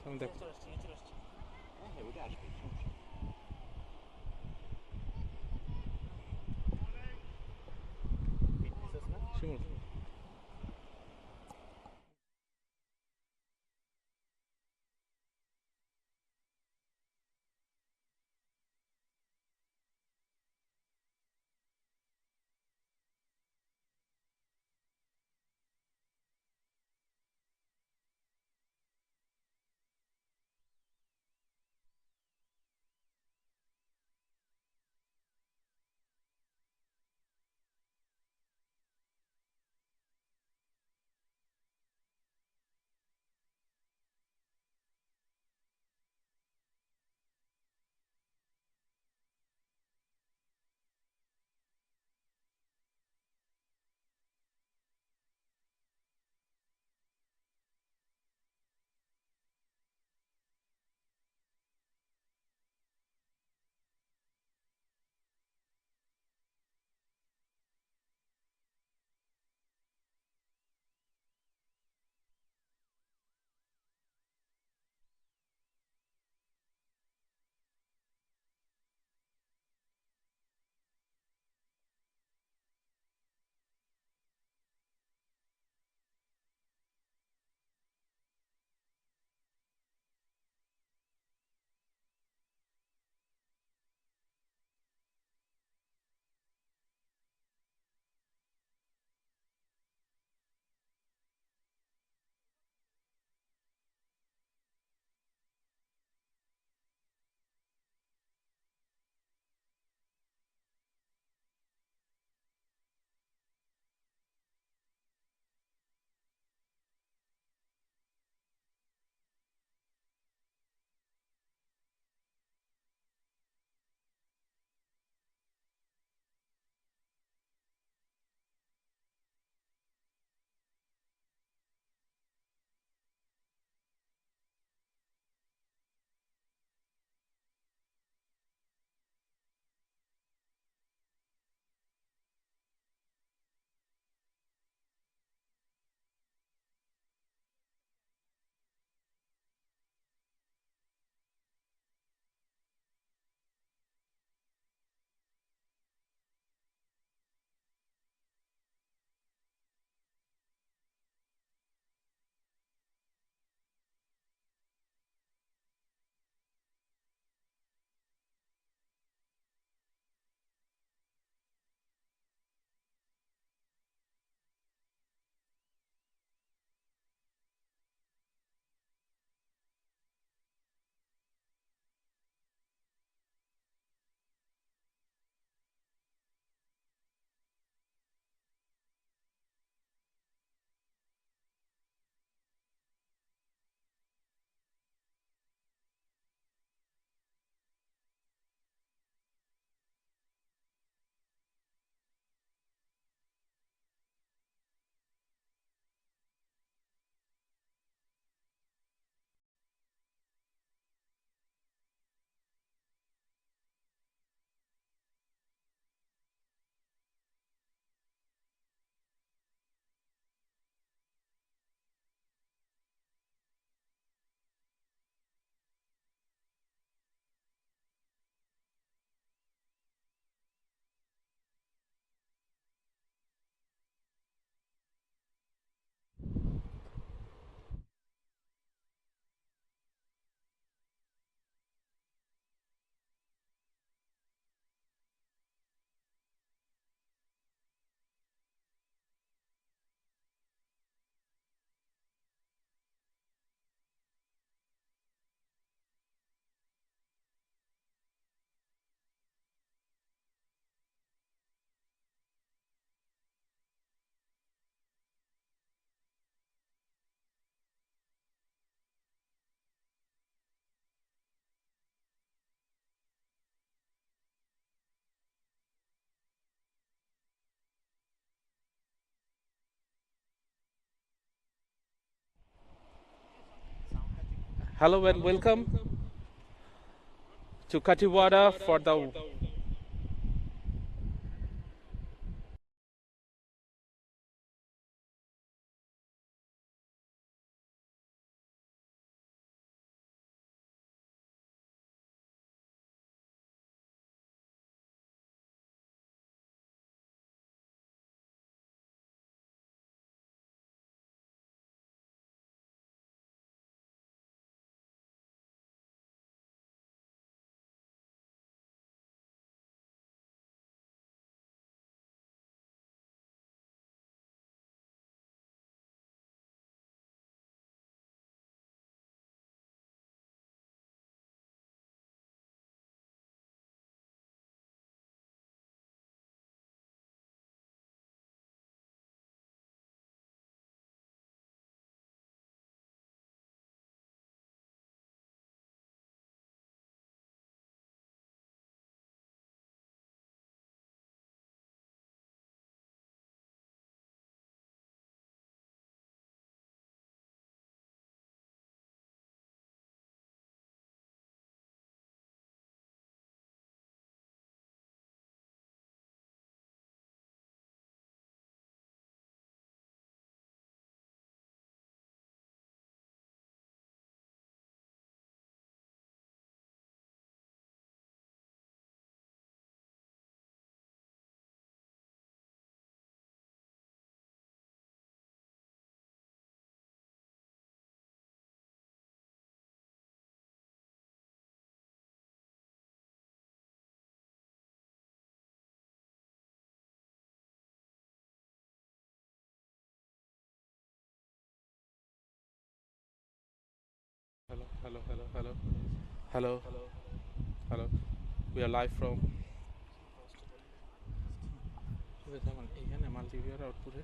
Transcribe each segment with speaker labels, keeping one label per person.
Speaker 1: আমি দেখো শিমুল hello and welcome to Kathiwada for the Hello, hello, hello. Hello, hello. We are live from এখানে মাল্টিভিয়ার আউটপুটে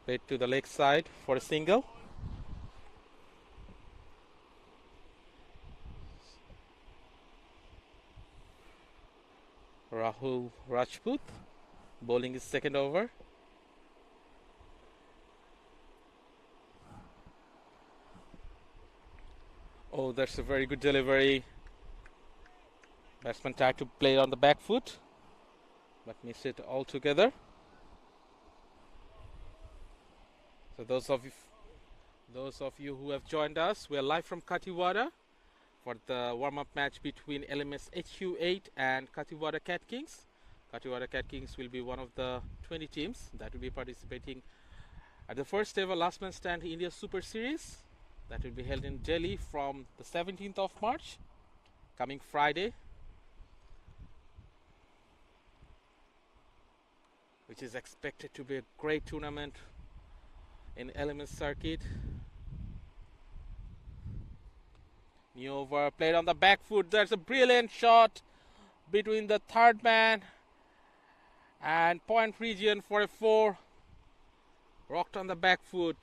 Speaker 1: played to the leg side for a single. Rahul Rajput bowling his second over. Oh, that's a very good delivery. Batsman tried to play on the back foot, but missed it altogether. So those of you who have joined us, we are live from Kathiwada for the warm-up match between LMS HQ8 and Kathiwada Cat Kings. Kathiwada Cat Kings will be one of the 20 teams that will be participating at the first ever Last Man Stand India Super Series that will be held in Delhi from the 17th of March, coming Friday, which is expected to be a great tournament in LMS circuit. New over played on the back foot. There's a brilliant shot between the third man and point region for a 4. Rocked on the back foot.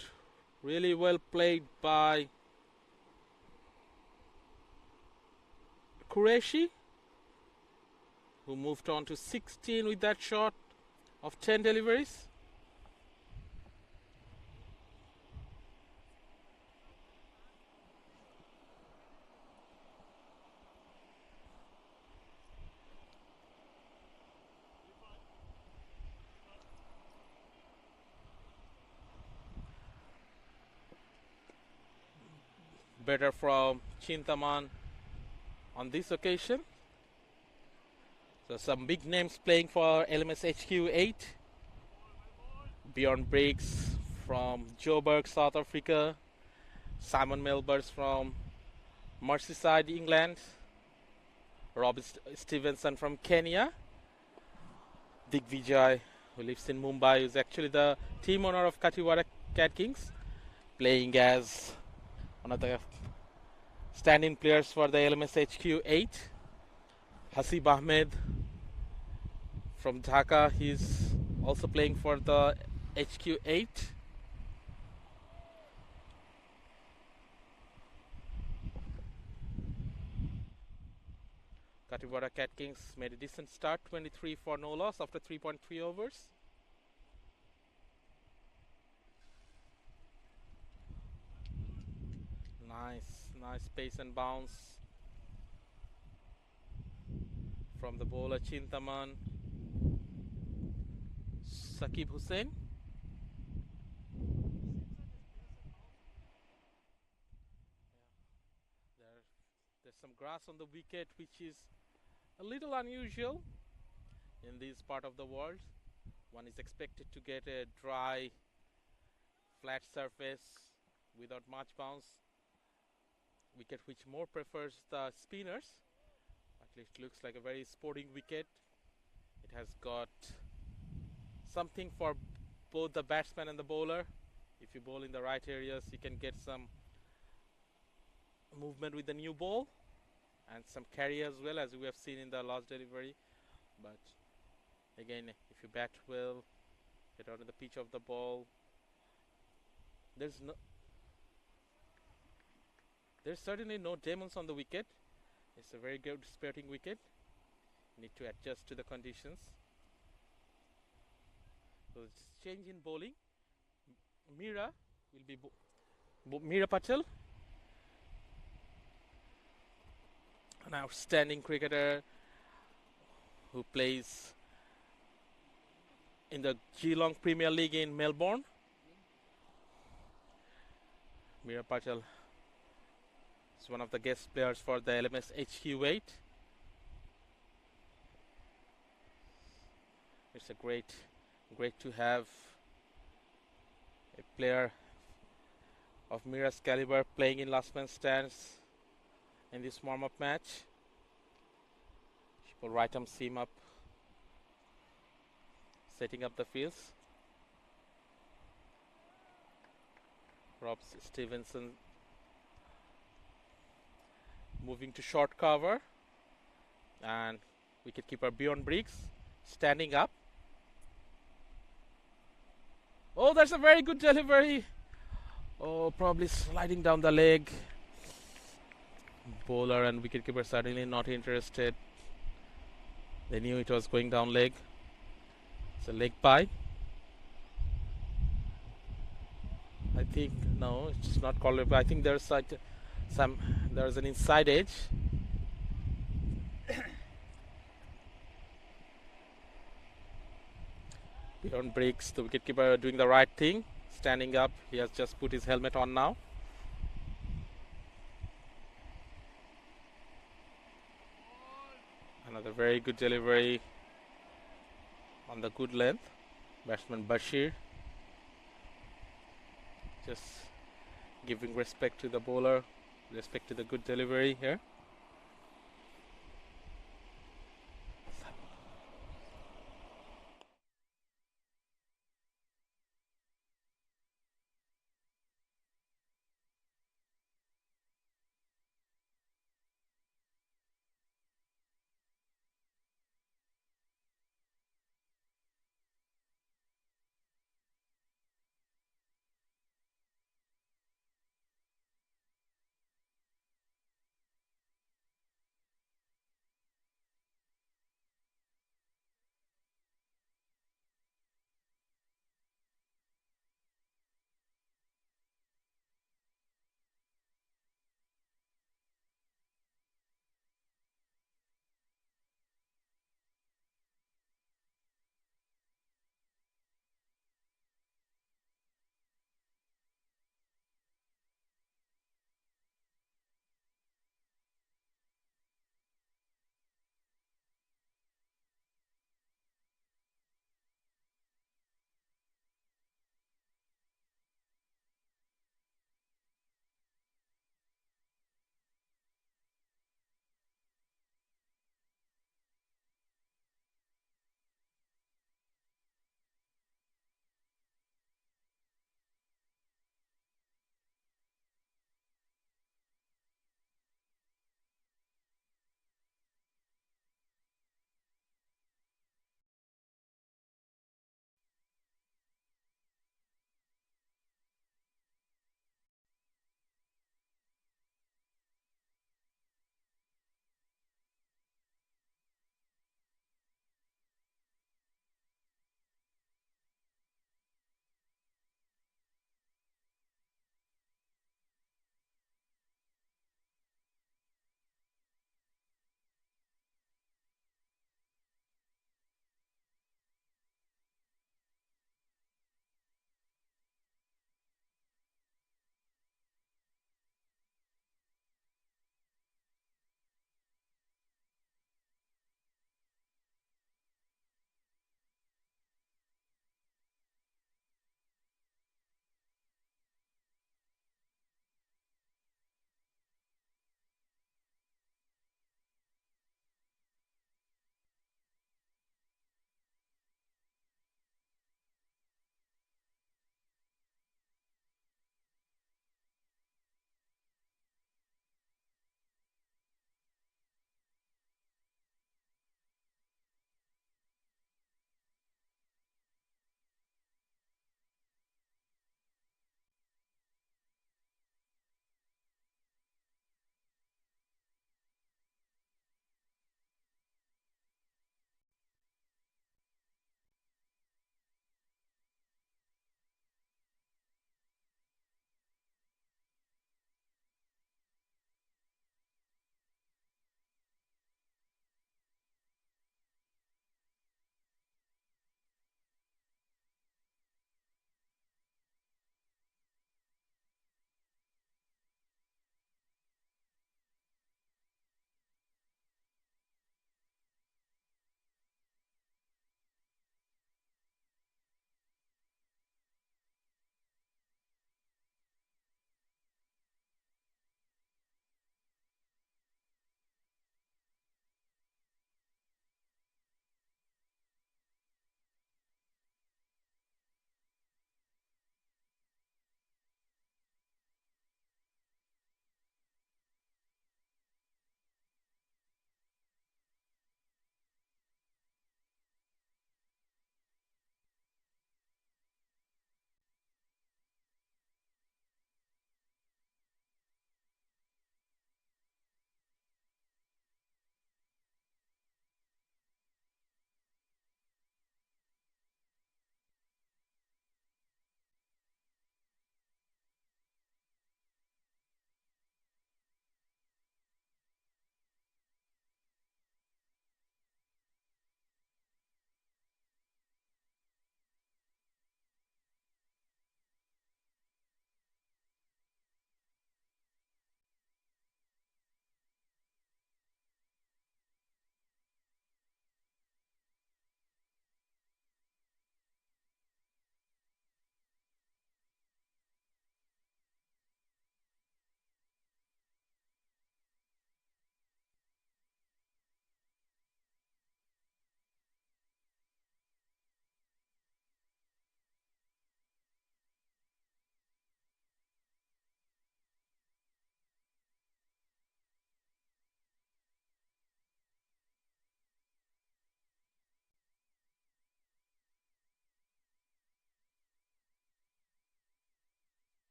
Speaker 1: Really well played by Qureshi, who moved on to 16 with that shot of 10 deliveries. Better from Chintaman on this occasion. So some big names playing for LMS HQ8. Bjorn Briggs from Joburg, South Africa. Simon Melbers from Merseyside, England. Rob Stevenson from Kenya. Dick Vijay, who lives in Mumbai, is actually the team owner of Kathiwada Cat Kings, playing as one of the stand-in players for the LMS HQ 8. Hasib Ahmed from Dhaka, he's also playing for the HQ 8. Kathiwada Cat Kings made a decent start, 23 for no loss after 3.3 overs. Nice pace and bounce from the bowler Chintaman. Sakib Hussain. There's some grass on the wicket, which is a little unusual in this part of the world. One is expected to get a dry, flat surface without much bounce. Wicket which more prefers the spinners. At least it looks like a very sporting wicket. It has got something for both the batsman and the bowler. If you bowl in the right areas, you can get some movement with the new ball and some carry as well, as we have seen in the last delivery. But again, if you bat well, get out of the pitch of the ball, there's certainly no demons on the wicket. It's a very good spiriting wicket. Need to adjust to the conditions. So it's change in bowling. Mira will be Mira Patel, an outstanding cricketer who plays in the Geelong Premier League in Melbourne. Mira Patel is one of the guest players for the LMS HQ8. It's a great to have a player of Mira's caliber playing in last man stands in this warm-up match. People right arm seam up, setting up the fields. Rob Stevenson moving to short cover, and wicketkeeper Bjorn Briggs standing up. Oh, that's a very good delivery. Oh, probably sliding down the leg. Bowler and wicketkeeper certainly not interested. They knew it was going down leg. It's a leg bye. I think no, it's not called. I think there's there's an inside edge. Bjorn Briggs, the wicketkeeper, doing the right thing, standing up. He has just put his helmet on now. Another very good delivery on the good length. Batsman Bashir just giving respect to the bowler, respect to the good delivery here.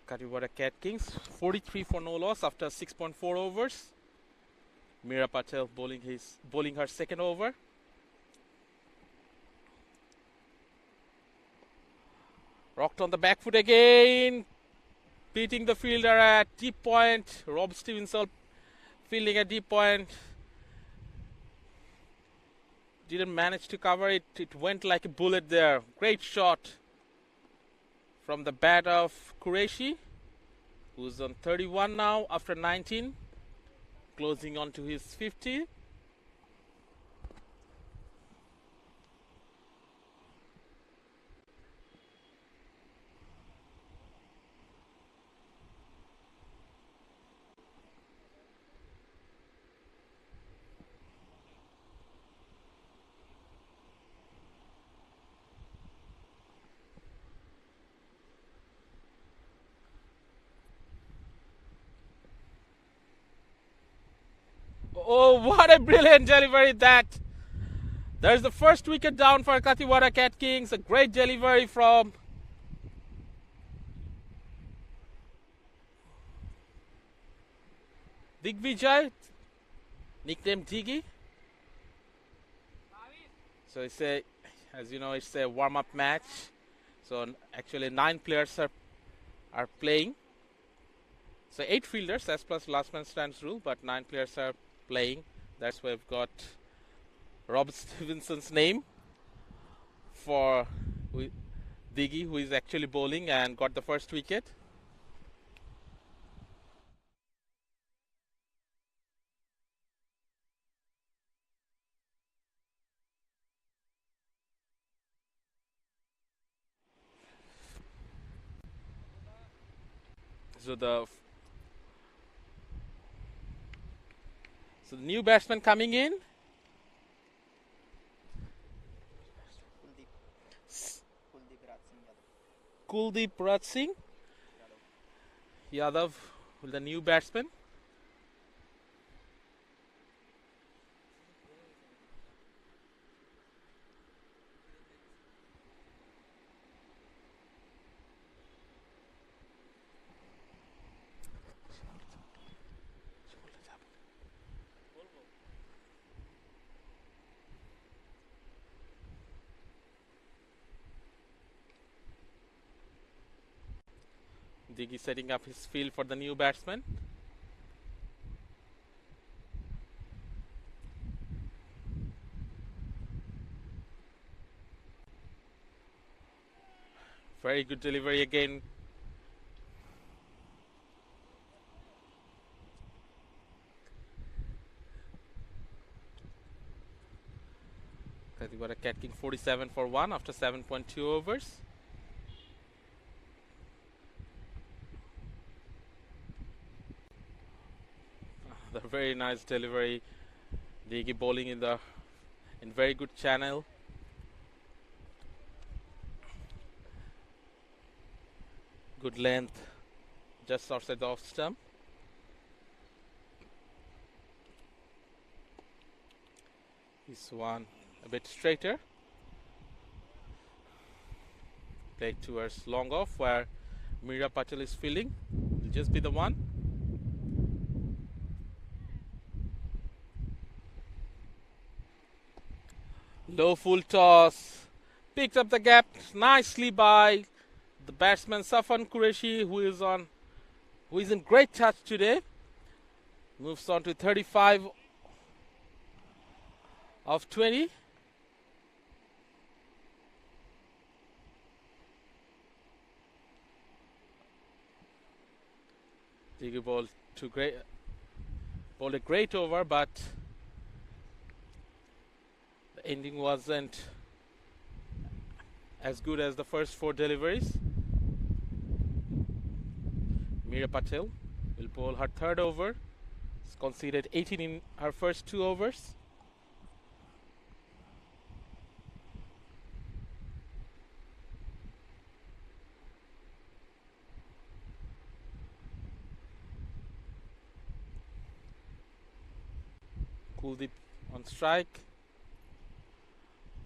Speaker 1: Kathiwada Cat Kings 43 for no loss after 6.4 overs. Meera Patel bowling her second over. Rocked on the back foot again, beating the fielder at deep point. Rob Stevenson fielding at deep point. Didn't manage to cover it. It went like a bullet there. Great shot from the bat of Qureshi, who's on 31 now after 19, closing on to his 50. Oh, what a brilliant delivery that! There's the first wicket down for Kathiwada Cat Kings. A great delivery from Digvijay, nicknamed Diggy. So it's as you know, it's a warm-up match. So actually 9 players are playing. So 8 fielders as plus last man stands rule, but 9 players are playing. That's why we've got Rob Stevenson's name for Diggy, who is actually bowling and got the first wicket. So the new batsman coming in, Kuldeep Raj Singh Yadav, the new batsman. Diggy setting up his field for the new batsman. Very good delivery again. Kathiwada Cat King 47 for 1 after 7.2 overs. The very nice delivery. Diggy bowling in very good channel. Good length, just outside the off stump. This one a bit straighter. Played towards long off where Meera Patel is fielding. Will just be the one. Low full toss. Picked up the gap nicely by the batsman Safan Qureshi, who is in great touch today. Moves on to 35 of 20. Diggy bowled a great over, but the ending wasn't as good as the first 4 deliveries. Meera Patel will bowl her third over. She's conceded 18 in her first 2 overs. Kuldeep on strike.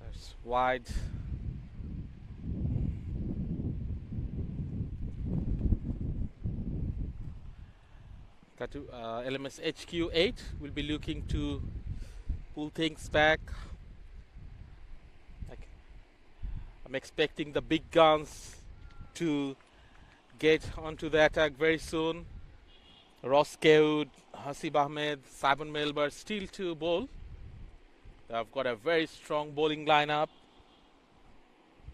Speaker 1: That's wide. LMS HQ8 will be looking to pull things back. I'm expecting the big guns to get onto the attack very soon. Ross Keud, Hasib Ahmed, Simon Melber still to bowl. They've got a very strong bowling lineup.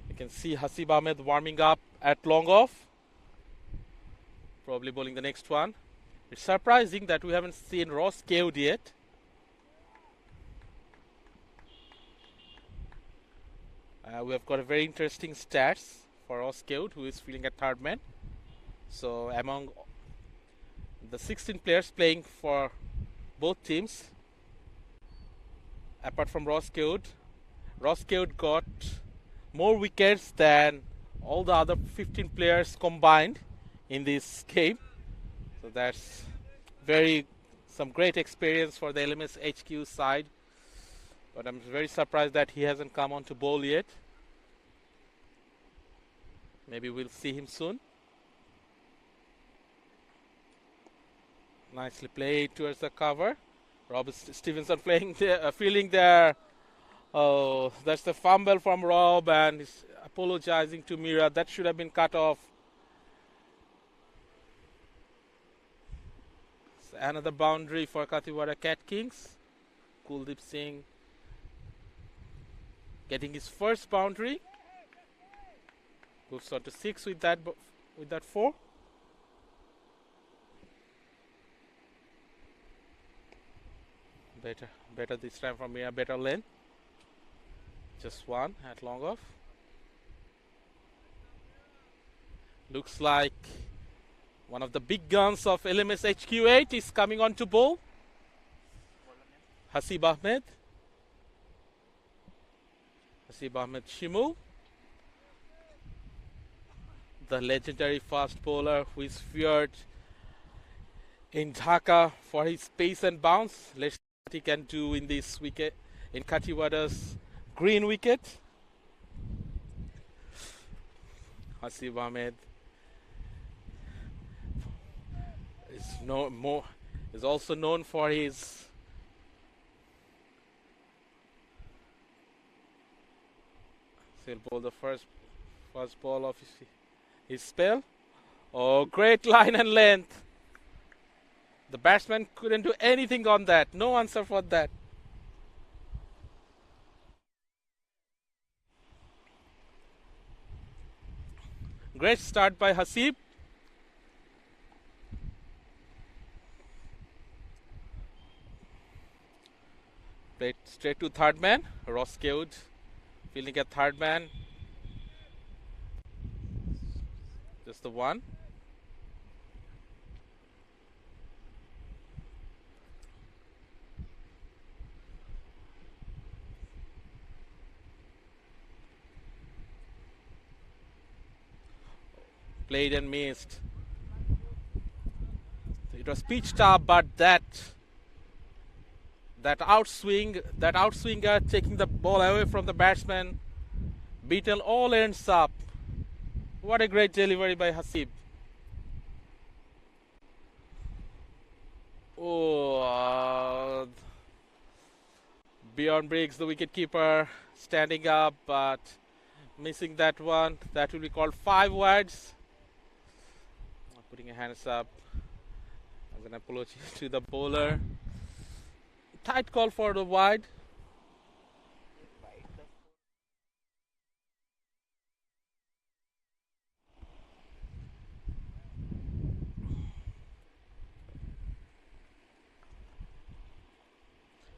Speaker 1: You can see Hasib Ahmed warming up at long off. Probably bowling the next one. It's surprising that we haven't seen Ross Keud yet. We have got a very interesting stats for Ross Keud, who is fielding at third man. So among the 16 players playing for both teams, apart from Ross Keud got more wickets than all the other 15 players combined in this game. So that's some great experience for the LMS HQ side. But I'm very surprised that he hasn't come on to bowl yet. Maybe we'll see him soon. Nicely played towards the cover. Rob Stevenson fielding there. Oh, that's the fumble from Rob, and he's apologizing to Mira. That should have been cut off. So another boundary for Kathiwada Cat Kings. Kuldeep Singh getting his first boundary. Moves on to 6 with that 4. Better this time from Mira, better lane. Just 1 at long off. Looks like one of the big guns of LMS HQ8 is coming on to bowl. Hasib Ahmed Shimu, the legendary fast bowler who is feared in Dhaka for his pace and bounce. Let's see what he can do in this wicket, in Kathiwada's green wicket. Hasib Ahmed is also known for his he'll bowl the first ball of his spell. Oh, great line and length. The batsman couldn't do anything on that. No answer for that. Great start by Hasib. Played straight to third man. Ross Keud fielding at third man. Just the 1. Played and missed. It was pitched up, but that outswinger taking the ball away from the batsman, beaten all ends up. What a great delivery by Hasib. Oh, Bjorn Briggs, the wicketkeeper, standing up, but missing that one. That will be called 5 wides. Putting your hands up as an apology to the bowler. Tight call for the wide.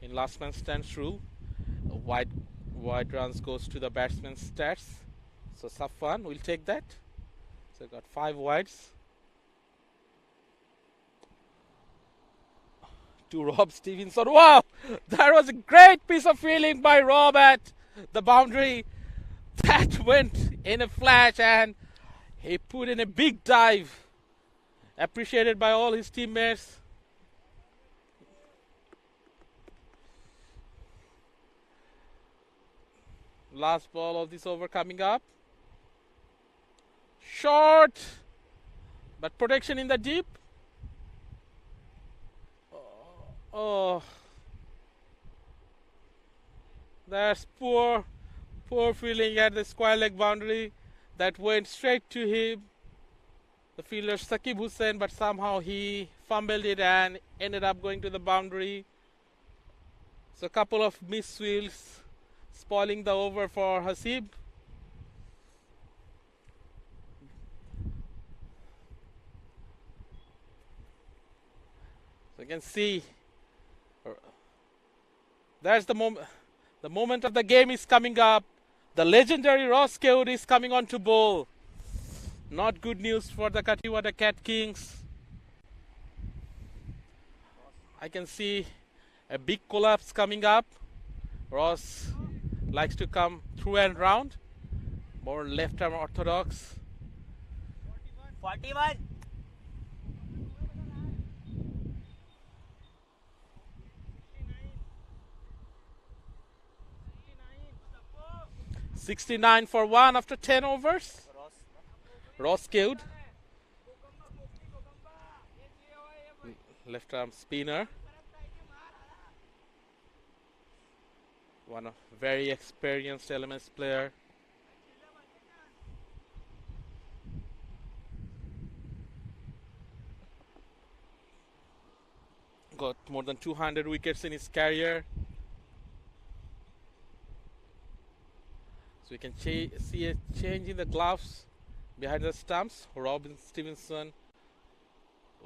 Speaker 1: In last man stands rule, wide runs goes to the batsman's stats. So Safwan will take that. So got 5 wides. To Rob Stevenson. Wow! That was a great piece of fielding by Rob at the boundary. That went in a flash and he put in a big dive. Appreciated by all his teammates. Last ball of this over coming up. Short, but protection in the deep. Oh, that's poor feeling at the square leg boundary that went straight to him, the fielder Saqib Hussain, but somehow he fumbled it and ended up going to the boundary. So a couple of misswheels spoiling the over for Hasib. So you can see there's the moment. The moment of the game is coming up. The legendary Ross Keud is coming on to bowl. Not good news for the Kathiwada Cat Kings. I can see a big collapse coming up. Ross likes to come through and round. More left arm orthodox.
Speaker 2: 41.
Speaker 1: 69 for 1 after 10 overs. Ross Keud. Left arm spinner. One of very experienced LMS player. Got more than 200 wickets in his career. So we can see a change in the gloves behind the stumps. Robin Stevenson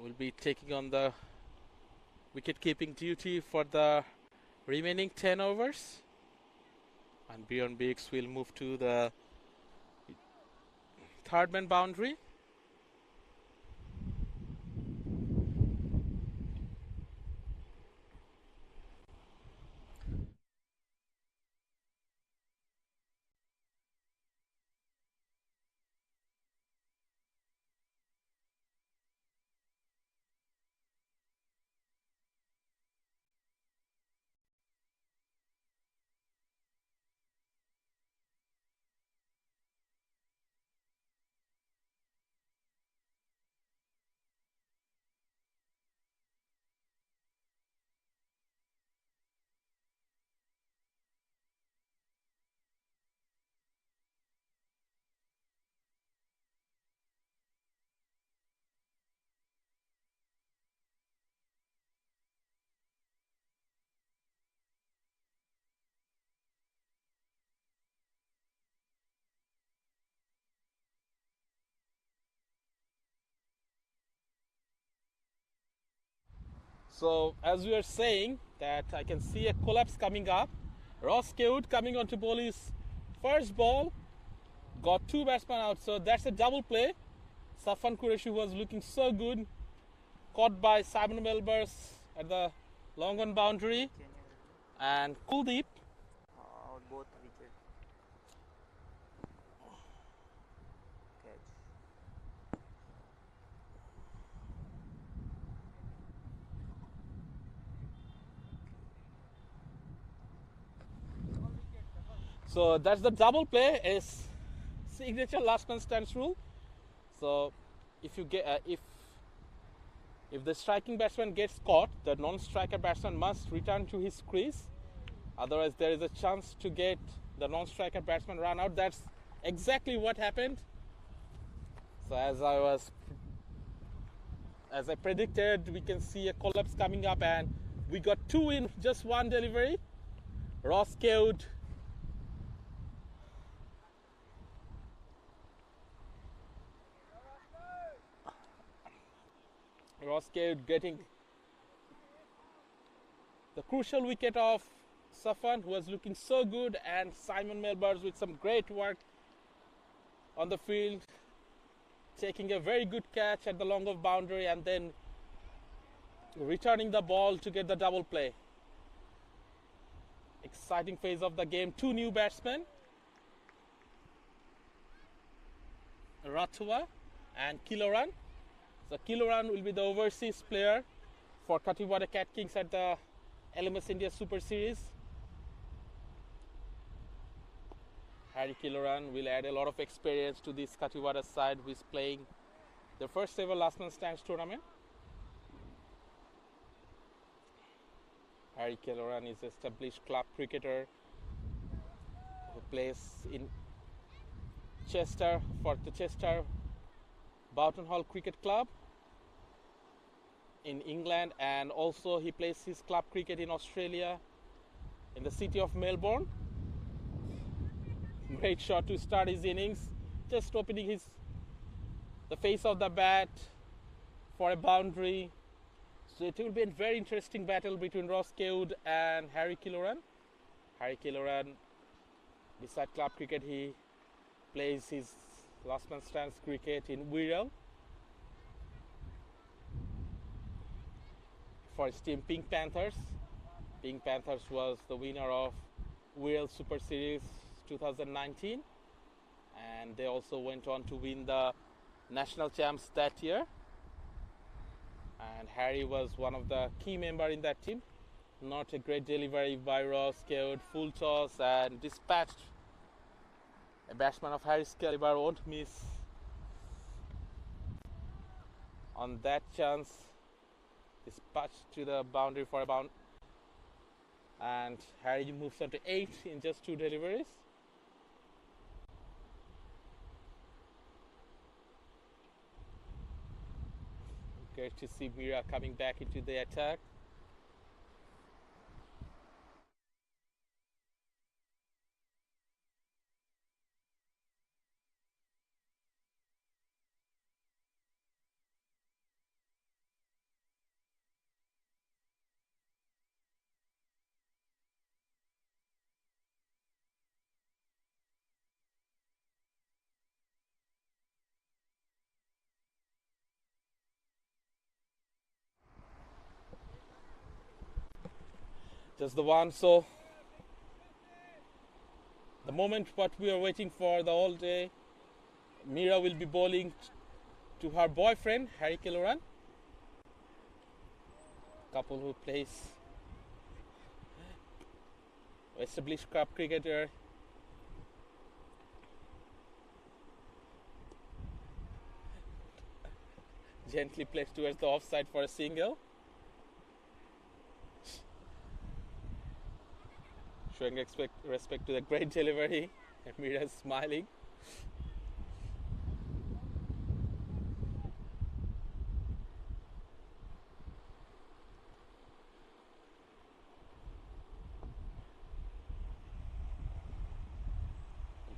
Speaker 1: will be taking on the wicket-keeping duty for the remaining 10 overs. And Bjorn Biggs will move to the third man boundary. So as we were saying that I can see a collapse coming up. Ross Keud coming on to bowl his first ball. Got 2 batsmen out, so that's a double play. Safwan Qureshi was looking so good. Caught by Simon Melbers at the long on boundary. And Kuldeep.
Speaker 2: Both wicket. Catch.
Speaker 1: So that's the double play, is signature last man stands rule. So if you get if the striking batsman gets caught, the non-striker batsman must return to his crease. Otherwise, there is a chance to get the non-striker batsman run out. That's exactly what happened. So as I predicted, we can see a collapse coming up, and we got 2 in just 1 delivery. Ross Keud getting the crucial wicket of Safwan, who was looking so good, and Simon Melbers with some great work on the field, taking a very good catch at the long off boundary and then returning the ball to get the double play. Exciting phase of the game. 2 new batsmen, Rathua and Kiloran. So Kiloran will be the overseas player for Kathiwada Cat Kings at the LMS India Super Series. Harry Kiloran will add a lot of experience to this Kathiwada side, who is playing their first ever last man stands tournament. Harry Killoran is an established club cricketer who plays in Chester for the Chester Boughton Hall Cricket Club in England, and also he plays his club cricket in Australia in the city of Melbourne. Great shot to start his innings, just opening the face of the bat for a boundary. So it will be a very interesting battle between Ross Keud and Harry Killoran. Harry Killoran, beside club cricket, he plays his last man stands cricket in VIII for his team Pink Panthers. Pink Panthers was the winner of VIII Super Series 2019, and they also went on to win the national champs that year. And Harry was one of the key members in that team. Not a great delivery by Ross Keud, full toss and dispatched. A batsman of Harry's caliber won't miss on that chance. Dispatched to the boundary for a bound, and Harry moves on to 8 in just 2 deliveries. Great to see Mira coming back into the attack. Just the one. So the moment what we are waiting for the whole day, Mira will be bowling to her boyfriend Harry Killoran, couple who plays established club cricketer. Gently plays towards the offside for a single. Showing respect to the great delivery, and Mira is smiling.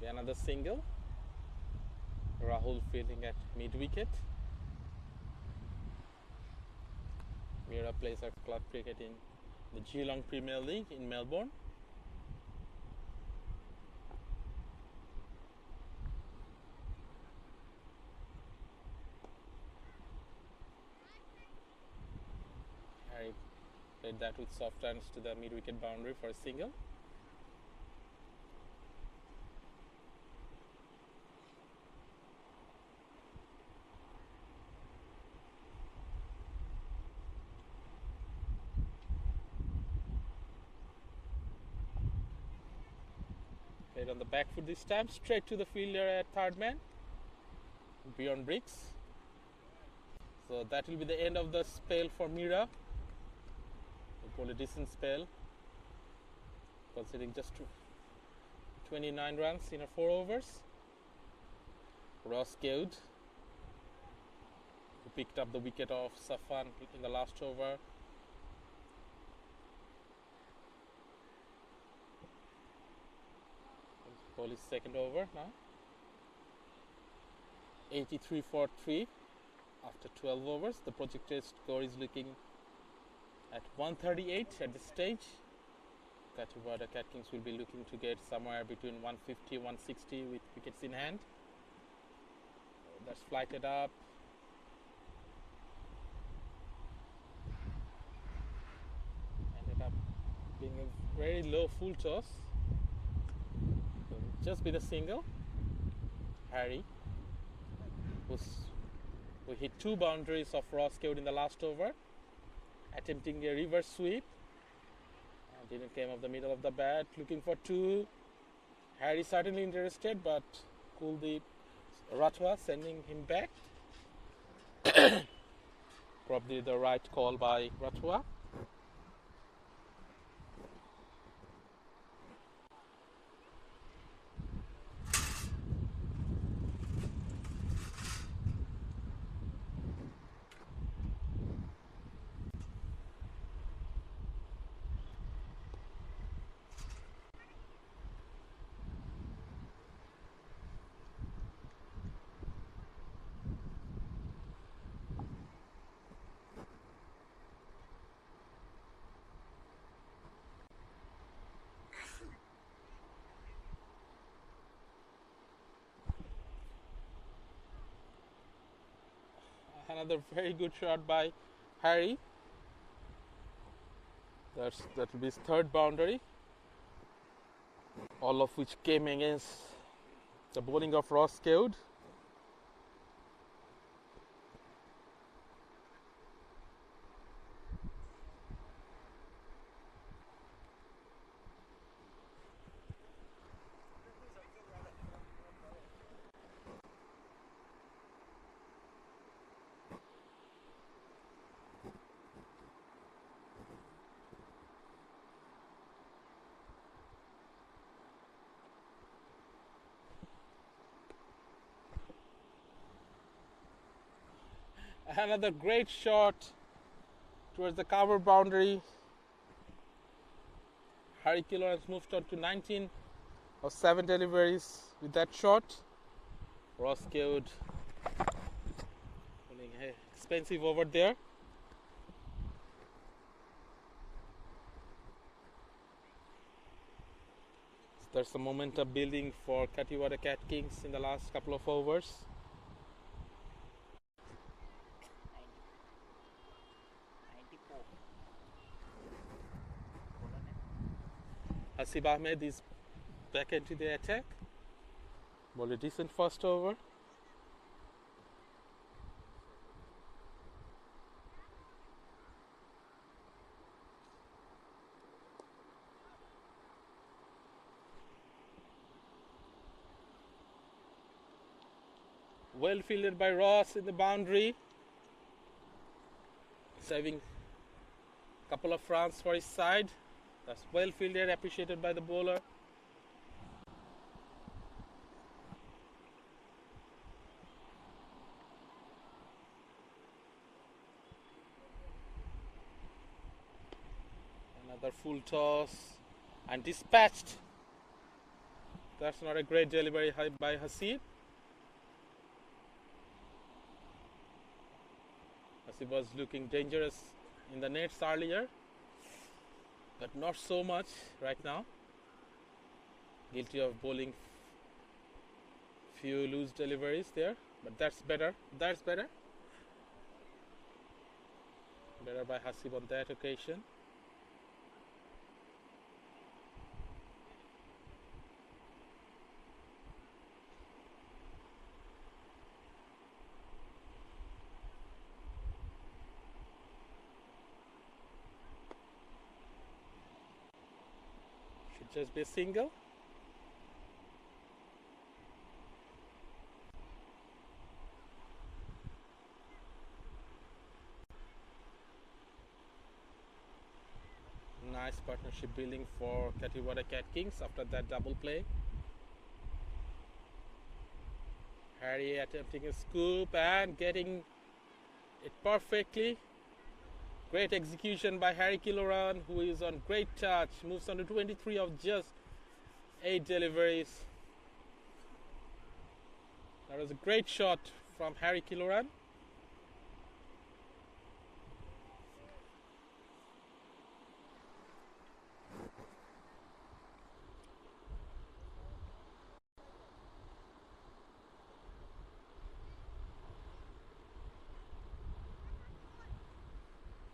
Speaker 1: Another single. Rahul fielding at mid wicket. Mira plays her club cricket in the Geelong Premier League in Melbourne. Harry played that with soft hands to the mid wicket boundary for a single. Played on the back foot this time, straight to the fielder at third man, beyond bricks. So that will be the end of the spell for Mira. A decent spell, considering just 29 runs in 4 overs. Ross Keud, who picked up the wicket of Safan in the last over. Ball is second over now. 83 for 3 after 12 overs. The projected score is looking at 138 at this stage. Kathiwada Cat Kings will be looking to get somewhere between 150 160 with wickets in hand. That's flighted up. Ended up being a very low full toss. Just with a single. Harry, who hit 2 boundaries of Ross Keud in the last over, attempting a reverse sweep. Didn't came off the middle of the bat, looking for 2. Harry certainly interested, but Kuldeep Rathwa sending him back. Probably the right call by Rathwa. Another very good shot by Harry. That will be his third boundary. All of which came against the bowling of Ross Code. Another great shot towards the cover boundary. Harry Kilo has moved on to 19 of 7 deliveries with that shot. Ross Code pulling expensive over there. So there's some momentum building for Kathiwada Cat Kings in the last couple of overs.
Speaker 2: 94.
Speaker 1: Hasib Ahmed is back into the attack. Bowled a decent first over. Well fielded by Ross in the boundary. Saving a couple of runs for his side. That's well fielded, appreciated by the bowler. Another full toss and dispatched. That's not a great delivery by Hasib. Hasib was looking dangerous in the nets earlier, but not so much right now. Guilty of bowling few loose deliveries there, but that's better. That's better. Better by Hasib on that occasion. Should just be a single. Nice partnership building for Kathiwada Cat Kings after that double play. Harry attempting a scoop and getting it perfectly. Great execution by Harry Kiloran, who is on great touch. Moves on to 23 of just 8 deliveries. That was a great shot from Harry Kiloran.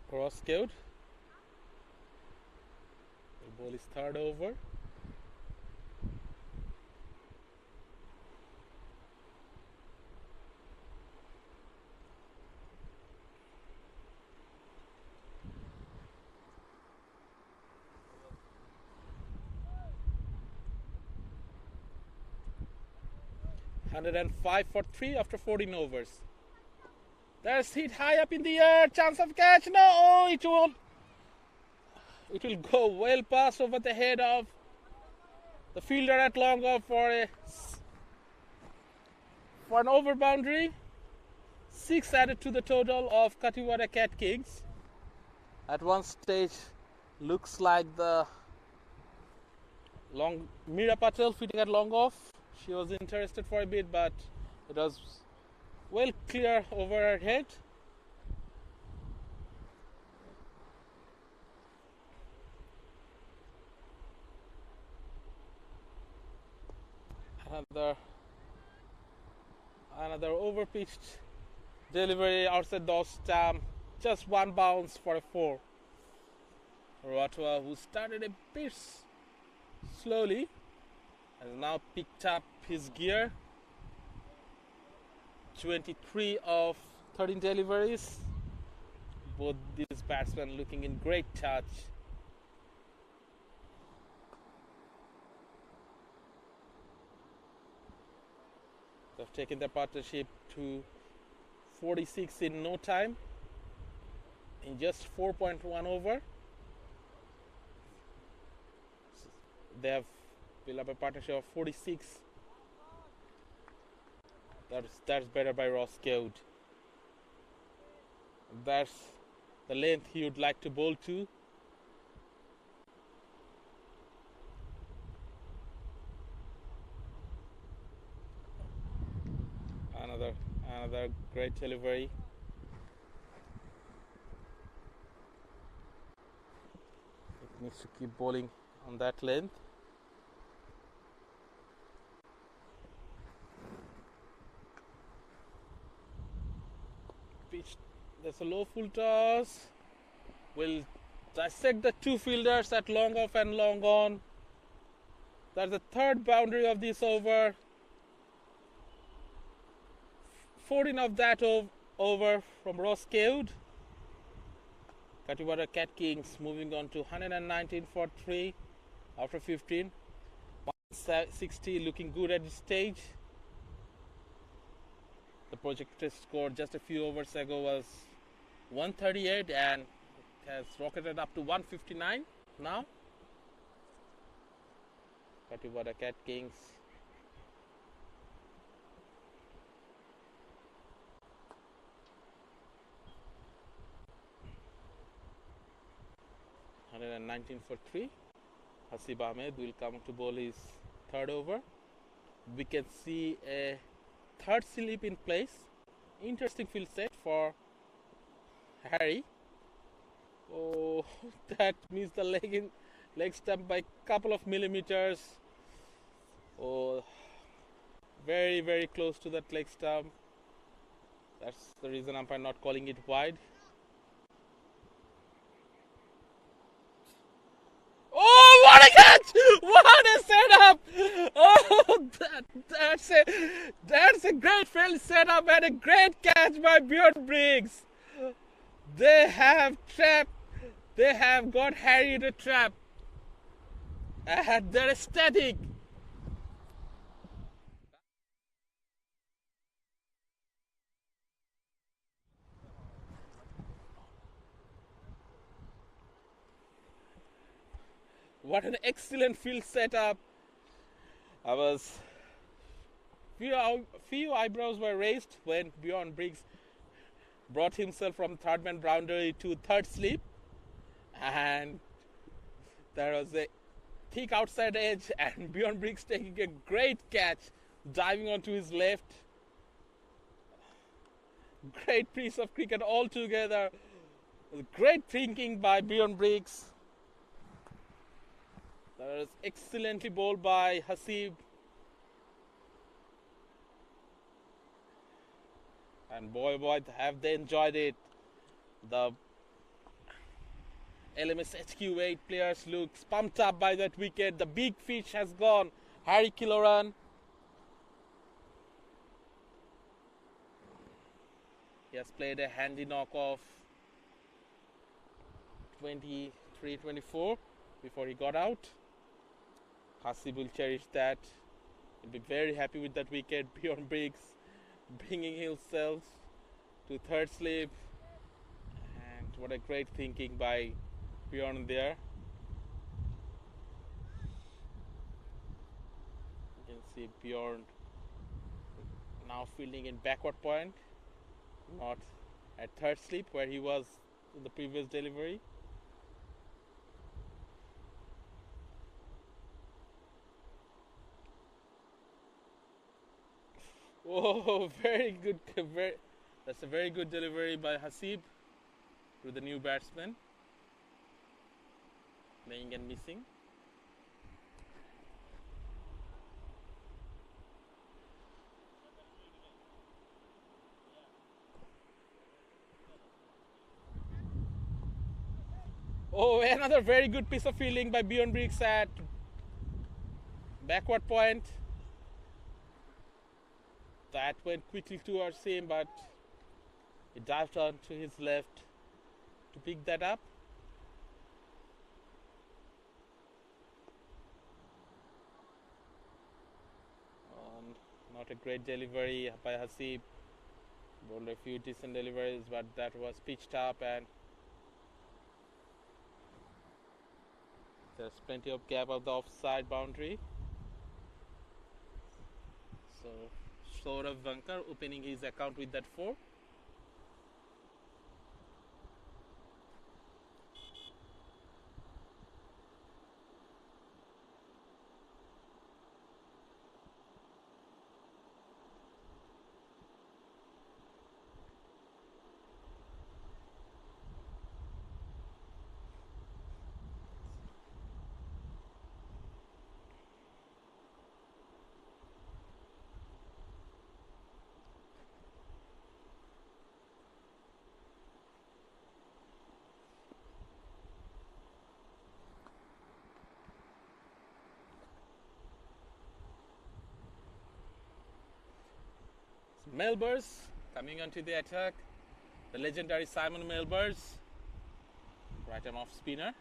Speaker 1: Cross code. The ball is third over. $105 for 3 after 14 overs. There's hit high up in the air. Chance of catch. No, oh, it will go well past over the head of the fielder at long off for an over boundary. 6 added to the total of Kathiwada Cat Kings. At one stage, looks like the Meera Patel fitting at long off. She was interested for a bit, but it was well clear over her head. Another overpitched Delivery outside the stamp. Just one bounce for a 4. Rotua, who started a bit slowly, has now picked up his gear. 23 of 13 deliveries. Both these batsmen looking in great touch. They've taken their partnership to 46 in no time, in just 4.1 over. They have built up a partnership of 46. That's better by Ross Code. That's the length he would like to bowl to. Another great delivery. It needs to keep bowling on that length. Pitch. There's a low full toss. We'll dissect the two fielders at long off and long on. That's the third boundary of this over. 14 of that over from Ross Code. Kathiwada Cat Kings moving on to 119 for 3 after 15. 160 looking good at this stage. The projected score just a few overs ago was 138 and it has rocketed up to 159 now. Kathiwada Cat Kings. And 19 for 3. Hasib Ahmed will come to bowl his third over. We can see a third slip in place. Interesting field set for Harry. Oh, that missed the leg stump by a couple of millimeters. Oh, very, very close to that leg stump. That's the reason umpire not calling it wide. Oh, what a catch! What a setup! Oh, that's a great field setup and a great catch by Bjorn Briggs. They have got Harry in a trap. And they're ecstatic. What an excellent field setup. Few eyebrows were raised when Bjorn Briggs brought himself from third man boundary to third slip, and there was a thick outside edge and Bjorn Briggs taking a great catch, diving onto his left. Great piece of cricket altogether. Great thinking by Bjorn Briggs. That was excellently bowled by Hasib. And boy, have they enjoyed it. The LMS HQ8 players look pumped up by that wicket. The big fish has gone. Harry Kiloran. He has played a handy knock of 23-24 before he got out. Hasib will cherish that. He'll be very happy with that wicket. Bjorn Briggs bringing himself to third slip. And what a great thinking by Bjorn there. You can see Bjorn now fielding in backward point, not at third slip where he was in the previous delivery. Oh, very good. That's a very good delivery by Hasib to the new batsman. Playing and missing. Oh, another very good piece of fielding by Bjorn Briggs at backward point. That went quickly towards him, but he dived on to his left to pick that up. Not a great delivery by Hasib. Bowled a few decent deliveries, but that was pitched up, and there's plenty of gap of the offside boundary. So Saurav Vankar opening his account with that 4. Melbers coming onto the attack. The legendary Simon Melbers, right arm off spinner.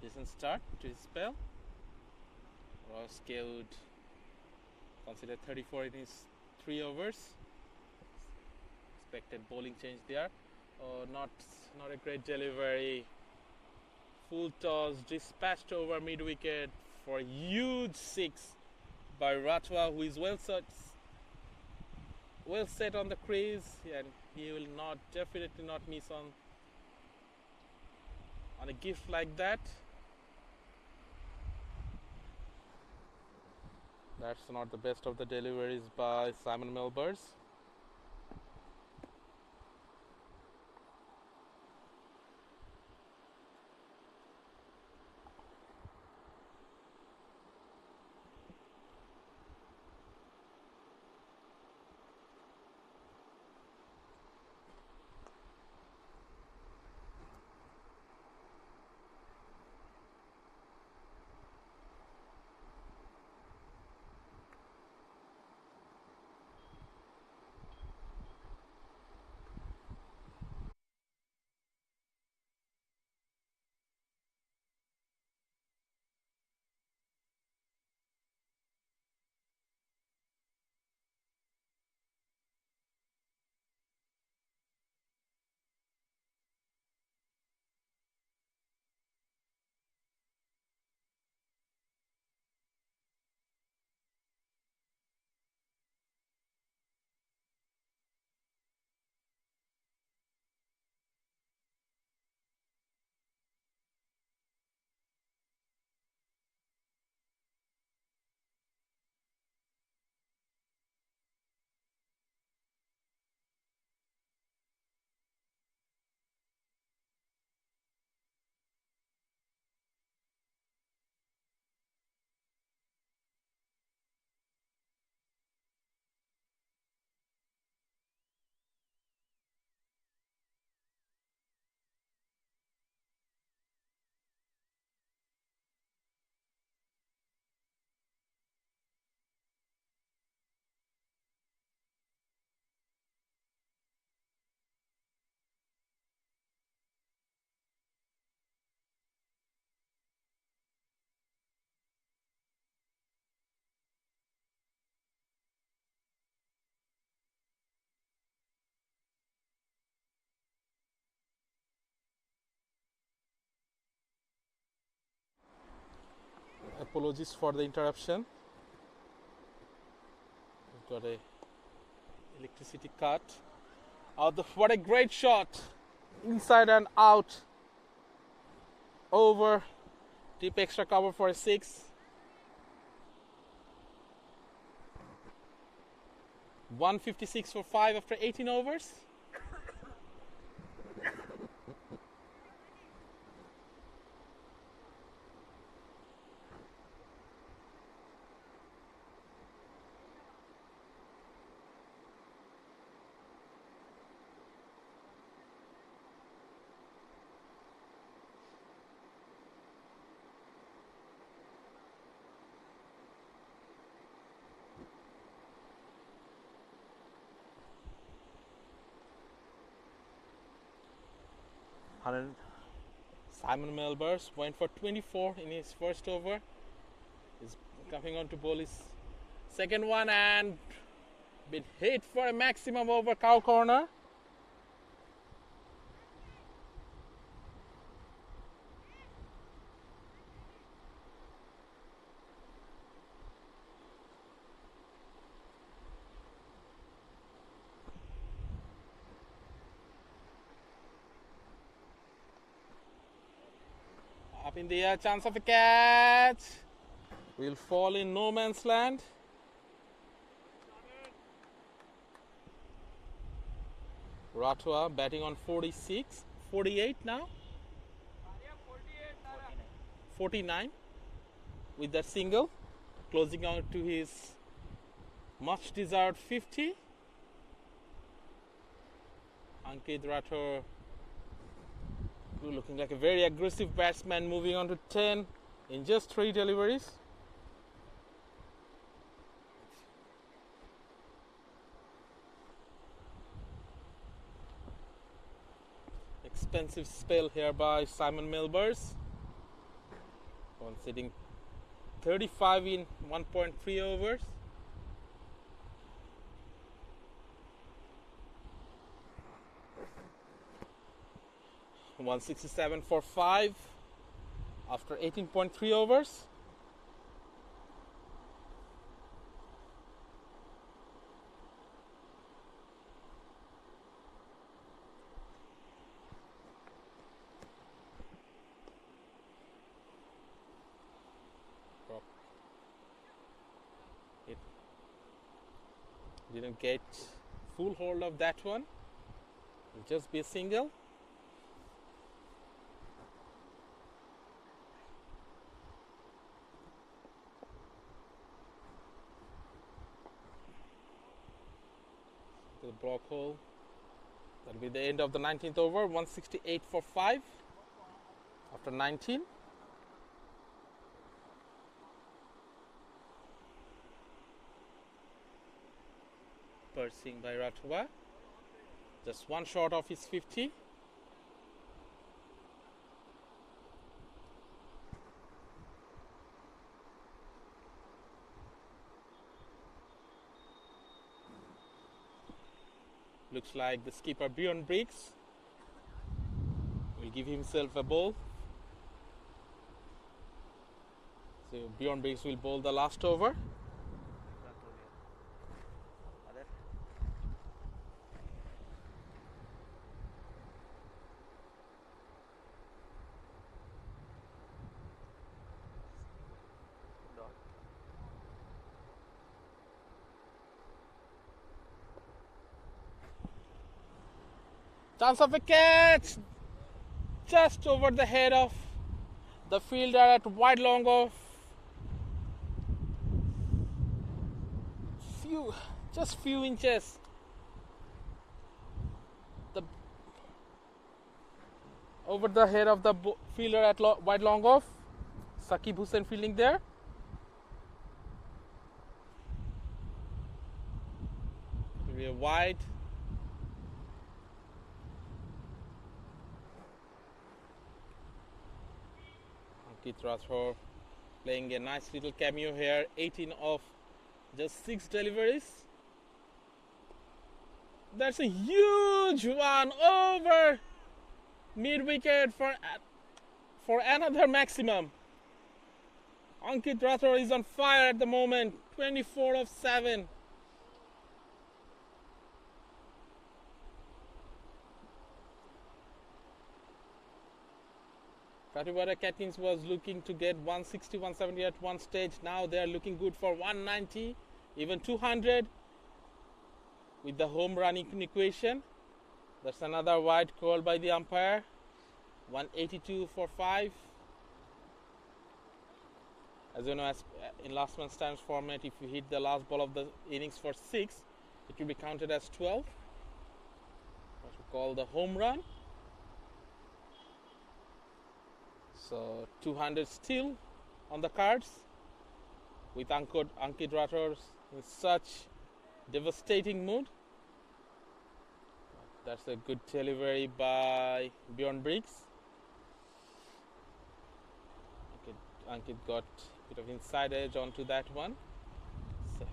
Speaker 1: Decent start to his spell. Ross Cade considered 34 in his 3 overs. Expected bowling change there. Oh, not a great delivery. Full toss dispatched over mid wicket for a huge 6 by Ratwa, who is well set on the crease, and he will definitely not miss on a gift like that. That's not the best of the deliveries by Simon Melbers. Apologies for the interruption. We've got a electricity cut. What a great shot! Inside and out. Over. Deep extra cover for a 6. 156 for 5 after 18 overs. 100. Simon Melbers went for 24 in his first over. He's coming on to bowl his second one and been hit for a maximum over cow corner. Up in the air, chance of a catch. Will fall in no man's land. Rathwa batting on 46, 48 now. 49 with that single, closing out to his much desired 50. Ankit Rathore looking like a very aggressive batsman, moving on to 10 in just 3 deliveries. Expensive spell here by Simon Melbers. One sitting 35 in 1.3 overs. $167 for 5 after 18.3 overs. It didn't get full hold of that one. It'll just be a single. The block hole. That'll be the end of the 19th over. 168 for 5 after 19. Pursuing by Rathwa. Just one short of his 50. Looks like the skipper Bjorn Briggs will give himself a bowl. So Bjorn Briggs will bowl the last over. Chance of a catch just over the head of the fielder at wide long off. Few inches. Over the head of the fielder at wide long off. Saqib Hussain fielding there. Will be a wide. Ankit Rathore playing a nice little cameo here. 18 of just 6 deliveries. That's a huge one over mid wicket for another maximum. Ankit Rathore is on fire at the moment. 24 of 7. Kathiwada Catkins was looking to get 160, 170 at one stage. Now they are looking good for 190, even 200 with the home run equation. That's another wide call by the umpire. 182 for 5. As you know, as in last man's times format, if you hit the last ball of the innings for 6, it will be counted as 12. What we call the home run. So 200 still on the cards with Ankit Rathore in such devastating mood. That's a good delivery by Bjorn Briggs. Ankit got a bit of inside edge onto that one,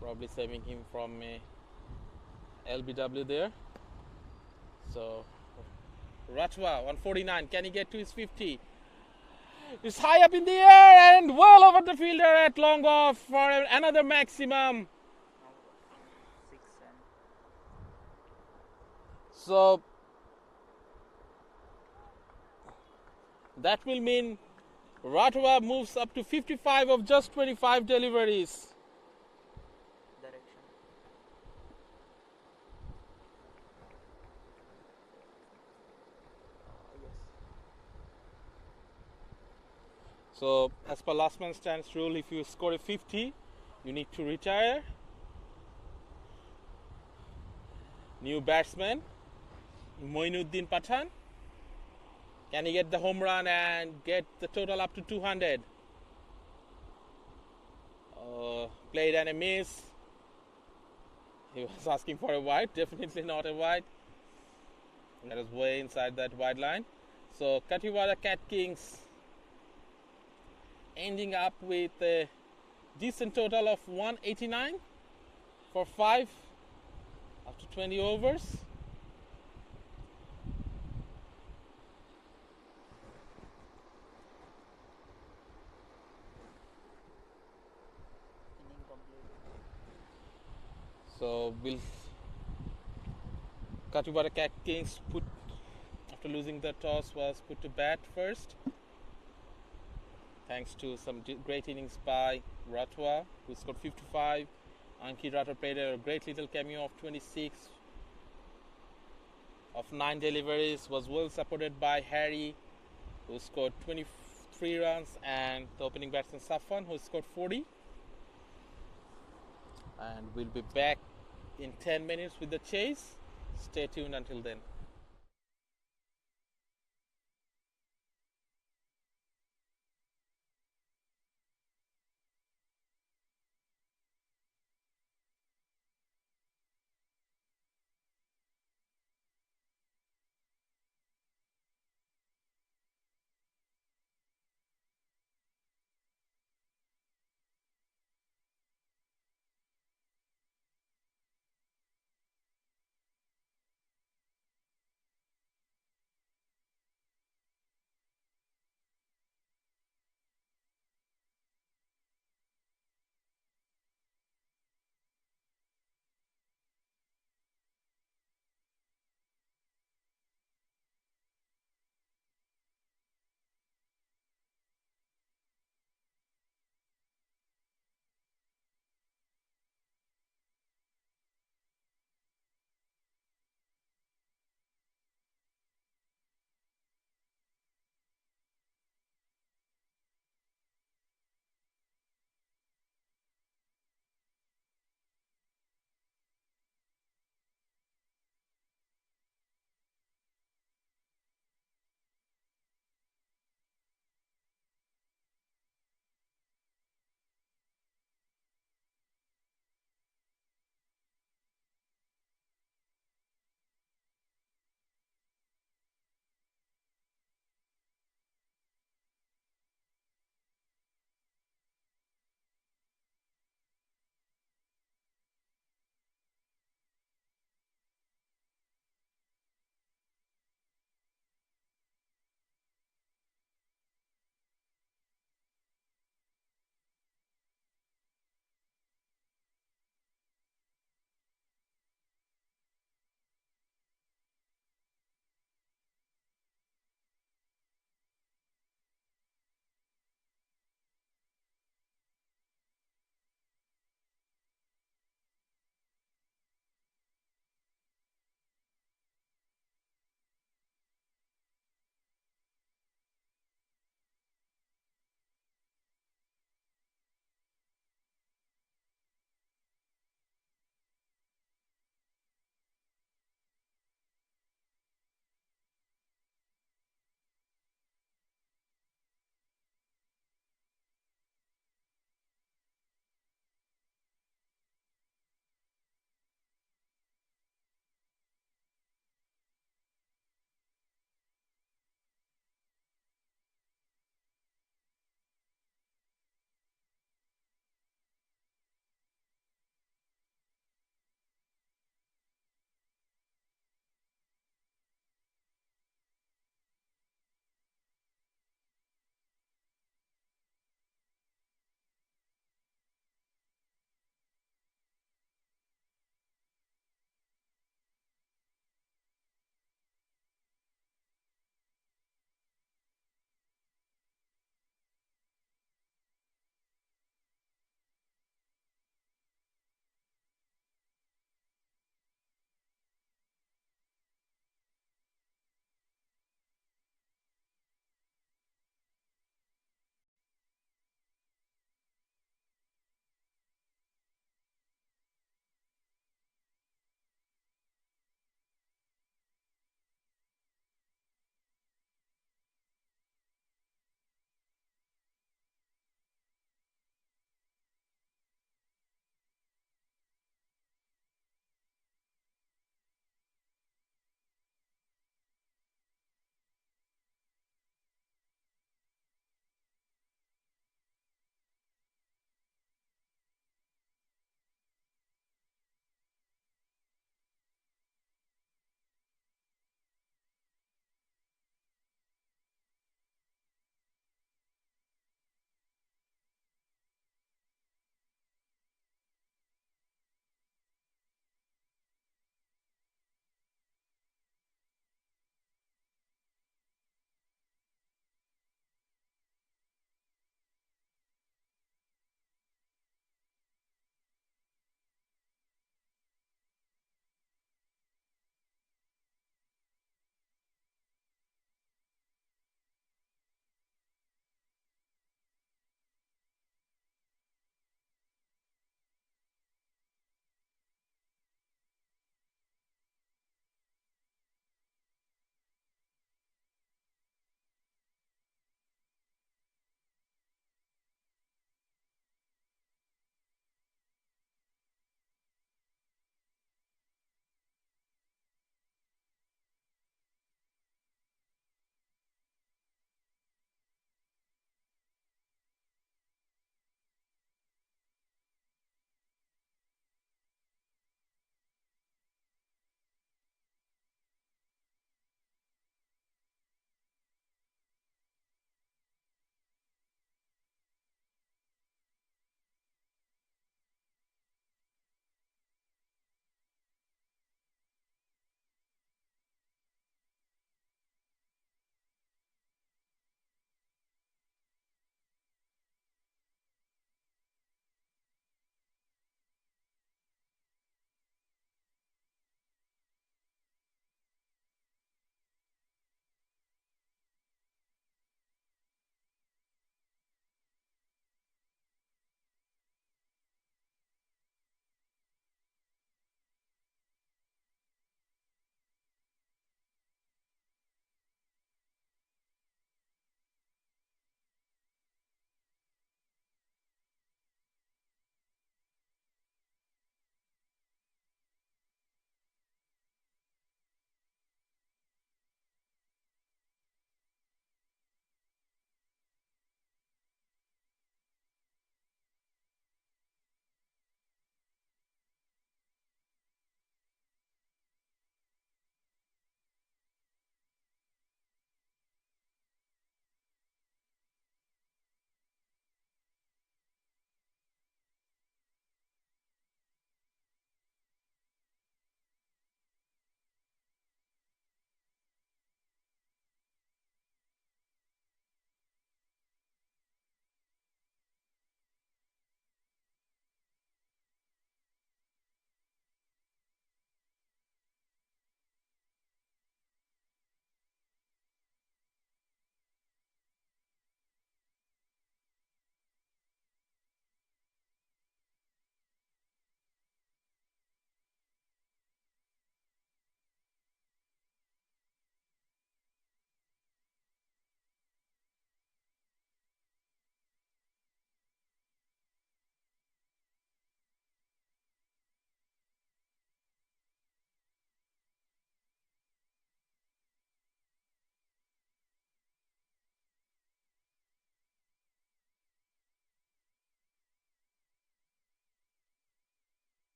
Speaker 1: probably saving him from a LBW there. So Ratwa 149, can he get to his 50? It's high up in the air and well over the fielder at long off for another maximum.
Speaker 2: Now 6 and
Speaker 1: So that will mean Ratwa moves up to 55 of just 25 deliveries.
Speaker 2: direction. Yes.
Speaker 1: So as per last man stands rule, if you score a 50, you need to retire. New batsman, Moinuddin Pathan. Can he get the home run and get the total up to 200? Played and a miss. He was asking for a wide, definitely not a wide. That is way inside that wide line. So Kathiwada Cat Kings ending up with a decent total of 189 for 5 after 20 overs.
Speaker 2: Inning complete.
Speaker 1: So will Kathiwada Cat Kings put, after losing the toss, was put to bat first. Thanks to some great innings by Ratwa, who scored 55. Ankit Rathod played a great little cameo of 26 of 9 deliveries, was well supported by Harry, who scored 23 runs, and the opening batsman Safwan, who scored 40. And we'll be back in 10 minutes with the chase. Stay tuned until then.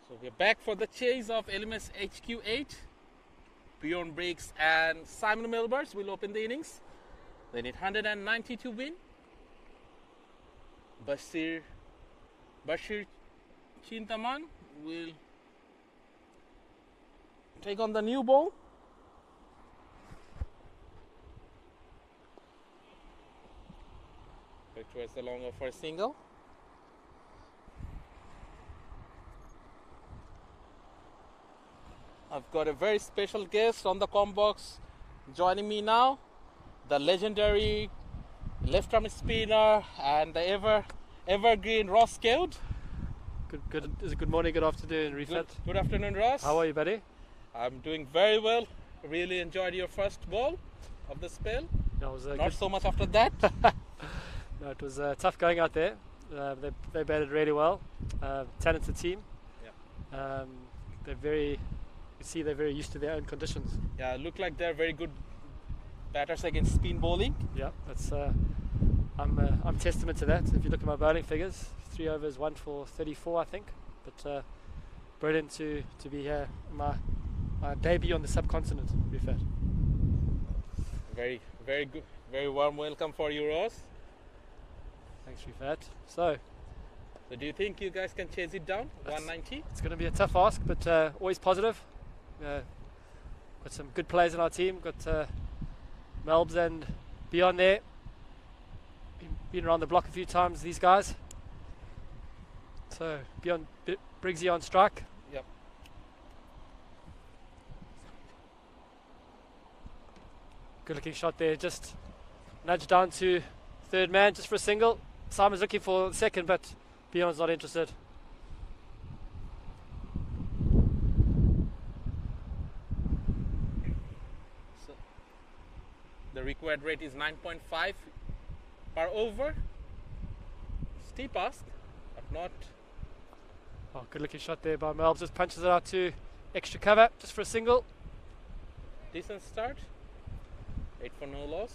Speaker 1: So we're back for the chase of LMS HQ8. Bjorn Briggs and Simon Milbers will open the innings. They need 190 to win. Bashir Chintaman will take on the new ball. Back towards the longer for a single. I've got a very special guest on the comm box joining me now. The legendary left-arm spinner and the evergreen Ross Code.
Speaker 3: Good morning, good afternoon, Rifat.
Speaker 1: Good afternoon, Ross.
Speaker 3: How are you, buddy?
Speaker 1: I'm doing very well. Really enjoyed your first ball of the spell.
Speaker 3: That was
Speaker 1: Not so much after that.
Speaker 3: No, it was tough going out there. They batted really well. Talented team.
Speaker 1: Yeah.
Speaker 3: They're very used to their own conditions.
Speaker 1: Yeah, look like they're very good batters against spin bowling.
Speaker 3: Yeah, that's. I'm testament to that. If you look at my bowling figures, 3 overs, 1 for 34, I think. But brilliant to be here. My debut on the subcontinent, Rifat.
Speaker 1: Very good. Very warm welcome for you, Ross.
Speaker 3: Thanks, Rifat. So
Speaker 1: do you think you guys can chase it down? 190?
Speaker 3: it's going to be a tough ask, but always positive. Got some good players in our team. Got Melbs and beyond there. Been around the block a few times, these guys. So beyond Briggsy on strike.
Speaker 1: Yep.
Speaker 3: Good looking shot there. Just nudged down to third man just for a single. Simon's looking for second, but Beyond's not interested.
Speaker 1: So the required rate is 9.5 per over. Steep ask, but not.
Speaker 3: Oh, good looking shot there by Melbs. Just punches it out to extra cover just for a single.
Speaker 1: Decent start. 8 for no loss.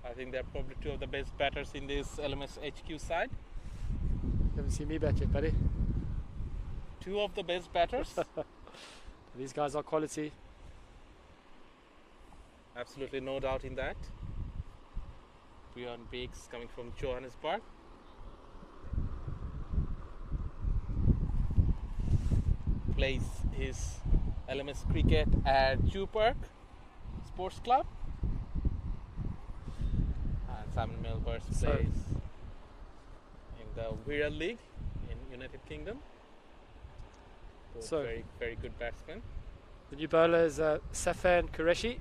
Speaker 1: I think they're probably two of the best batters in this LMS HQ side.
Speaker 3: You haven't seen me bat yet, buddy.
Speaker 1: Two of the best batters.
Speaker 3: These guys are quality.
Speaker 1: Absolutely no doubt in that. Bjorn Briggs coming from Johannesburg. Plays his LMS cricket at Jewpark Sports Club. And Simon Milbers plays in the VIII League in United Kingdom. Both
Speaker 3: So-
Speaker 1: very good batsmen.
Speaker 3: The new bowler is Safan Qureshi.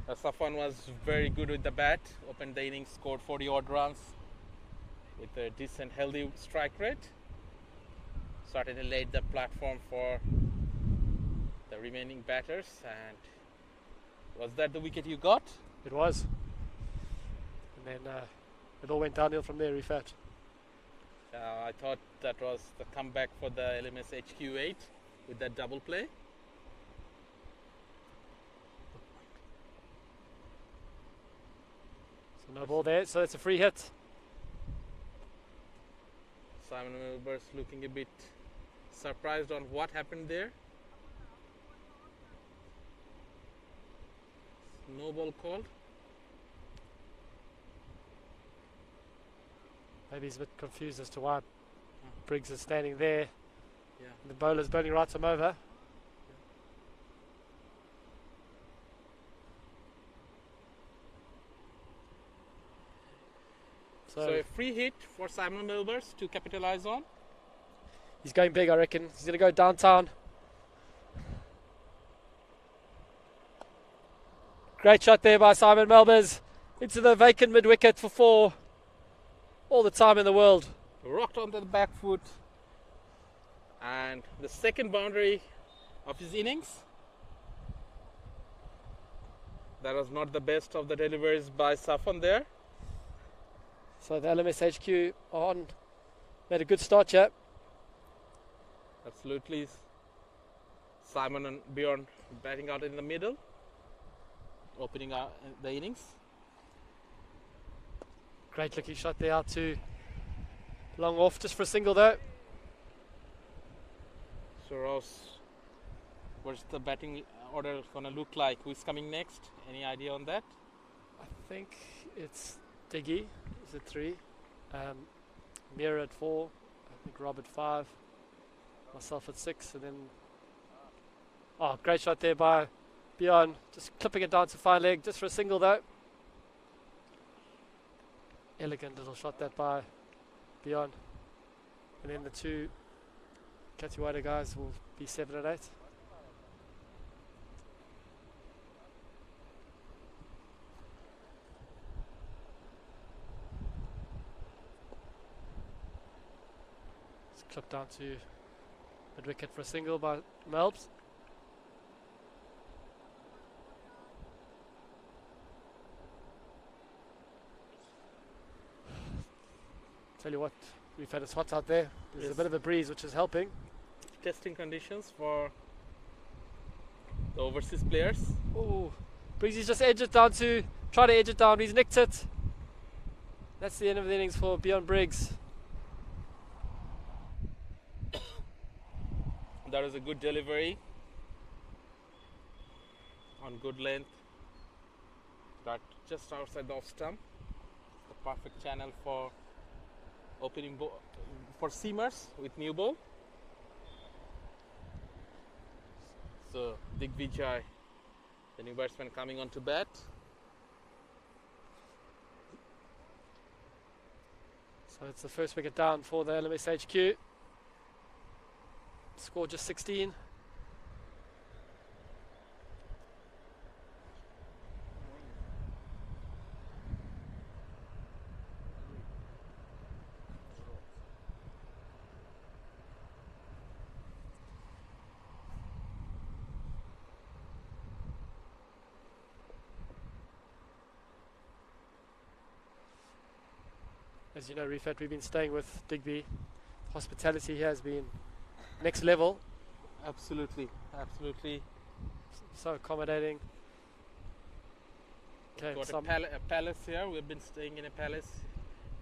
Speaker 1: Safwan was very good with the bat, opened the innings, scored 40 odd runs with a decent healthy strike rate. Certainly laid the platform for the remaining batters. And was that the wicket you got?
Speaker 3: It was. And then it all went downhill from there, Rifat.
Speaker 1: I thought that was the comeback for the LMS HQ8 with that double play.
Speaker 3: So no ball there, so it's a free hit.
Speaker 1: Simon Milbers looking a bit surprised on what happened there. No ball called.
Speaker 3: Maybe he's a bit confused as to why Briggs is standing there.
Speaker 1: Yeah.
Speaker 3: The bowler's bowling right him over.
Speaker 1: So a free hit for Simon Milbers to capitalize on.
Speaker 3: He's going big, I reckon. He's going to go downtown. Great shot there by Simon Milbers. Into the vacant mid-wicket for 4. All the time in the world.
Speaker 1: Rocked onto the back foot. And the second boundary of his innings. That was not the best of the deliveries by Safwan there.
Speaker 3: So the LMS HQ on. Made a good start, chap.
Speaker 1: Absolutely. Simon and Bjorn batting out in the middle, opening the innings.
Speaker 3: Great looking shot there out to Long off just for a single though.
Speaker 1: So Ross, what's the batting order gonna look like? Who's coming next? Any idea on that?
Speaker 3: I think it's Diggy is at 3, Mira at 4, I think Rob at 5, myself at 6, and then great shot there by Bjorn, just clipping it down to fine leg just for a single though. Elegant little shot that by Bjorn, and then the two Kathiwada guys will be 7 and 8. Clipped down to mid wicket for a single by Melbs. Tell you what, we've had it's hot out there. There's a bit of a breeze which is helping.
Speaker 1: Testing conditions for the overseas players.
Speaker 3: Oh, Breezy's just edged it down to try to edge it down. He's nicked it. That's the end of the innings for Bjorn Briggs.
Speaker 1: That is a good delivery on good length. That just outside the off stump. The perfect channel for opening for seamers with new ball. So Digvijay, the new batsman, coming on to bat.
Speaker 3: So it's the first wicket down for the LMS HQ. Score just 16. As you know, Refat, we've been staying with Digby. Hospitality here has been next level.
Speaker 1: Absolutely, absolutely.
Speaker 3: So accommodating. Okay,
Speaker 1: Got a palace here. We've been staying in a palace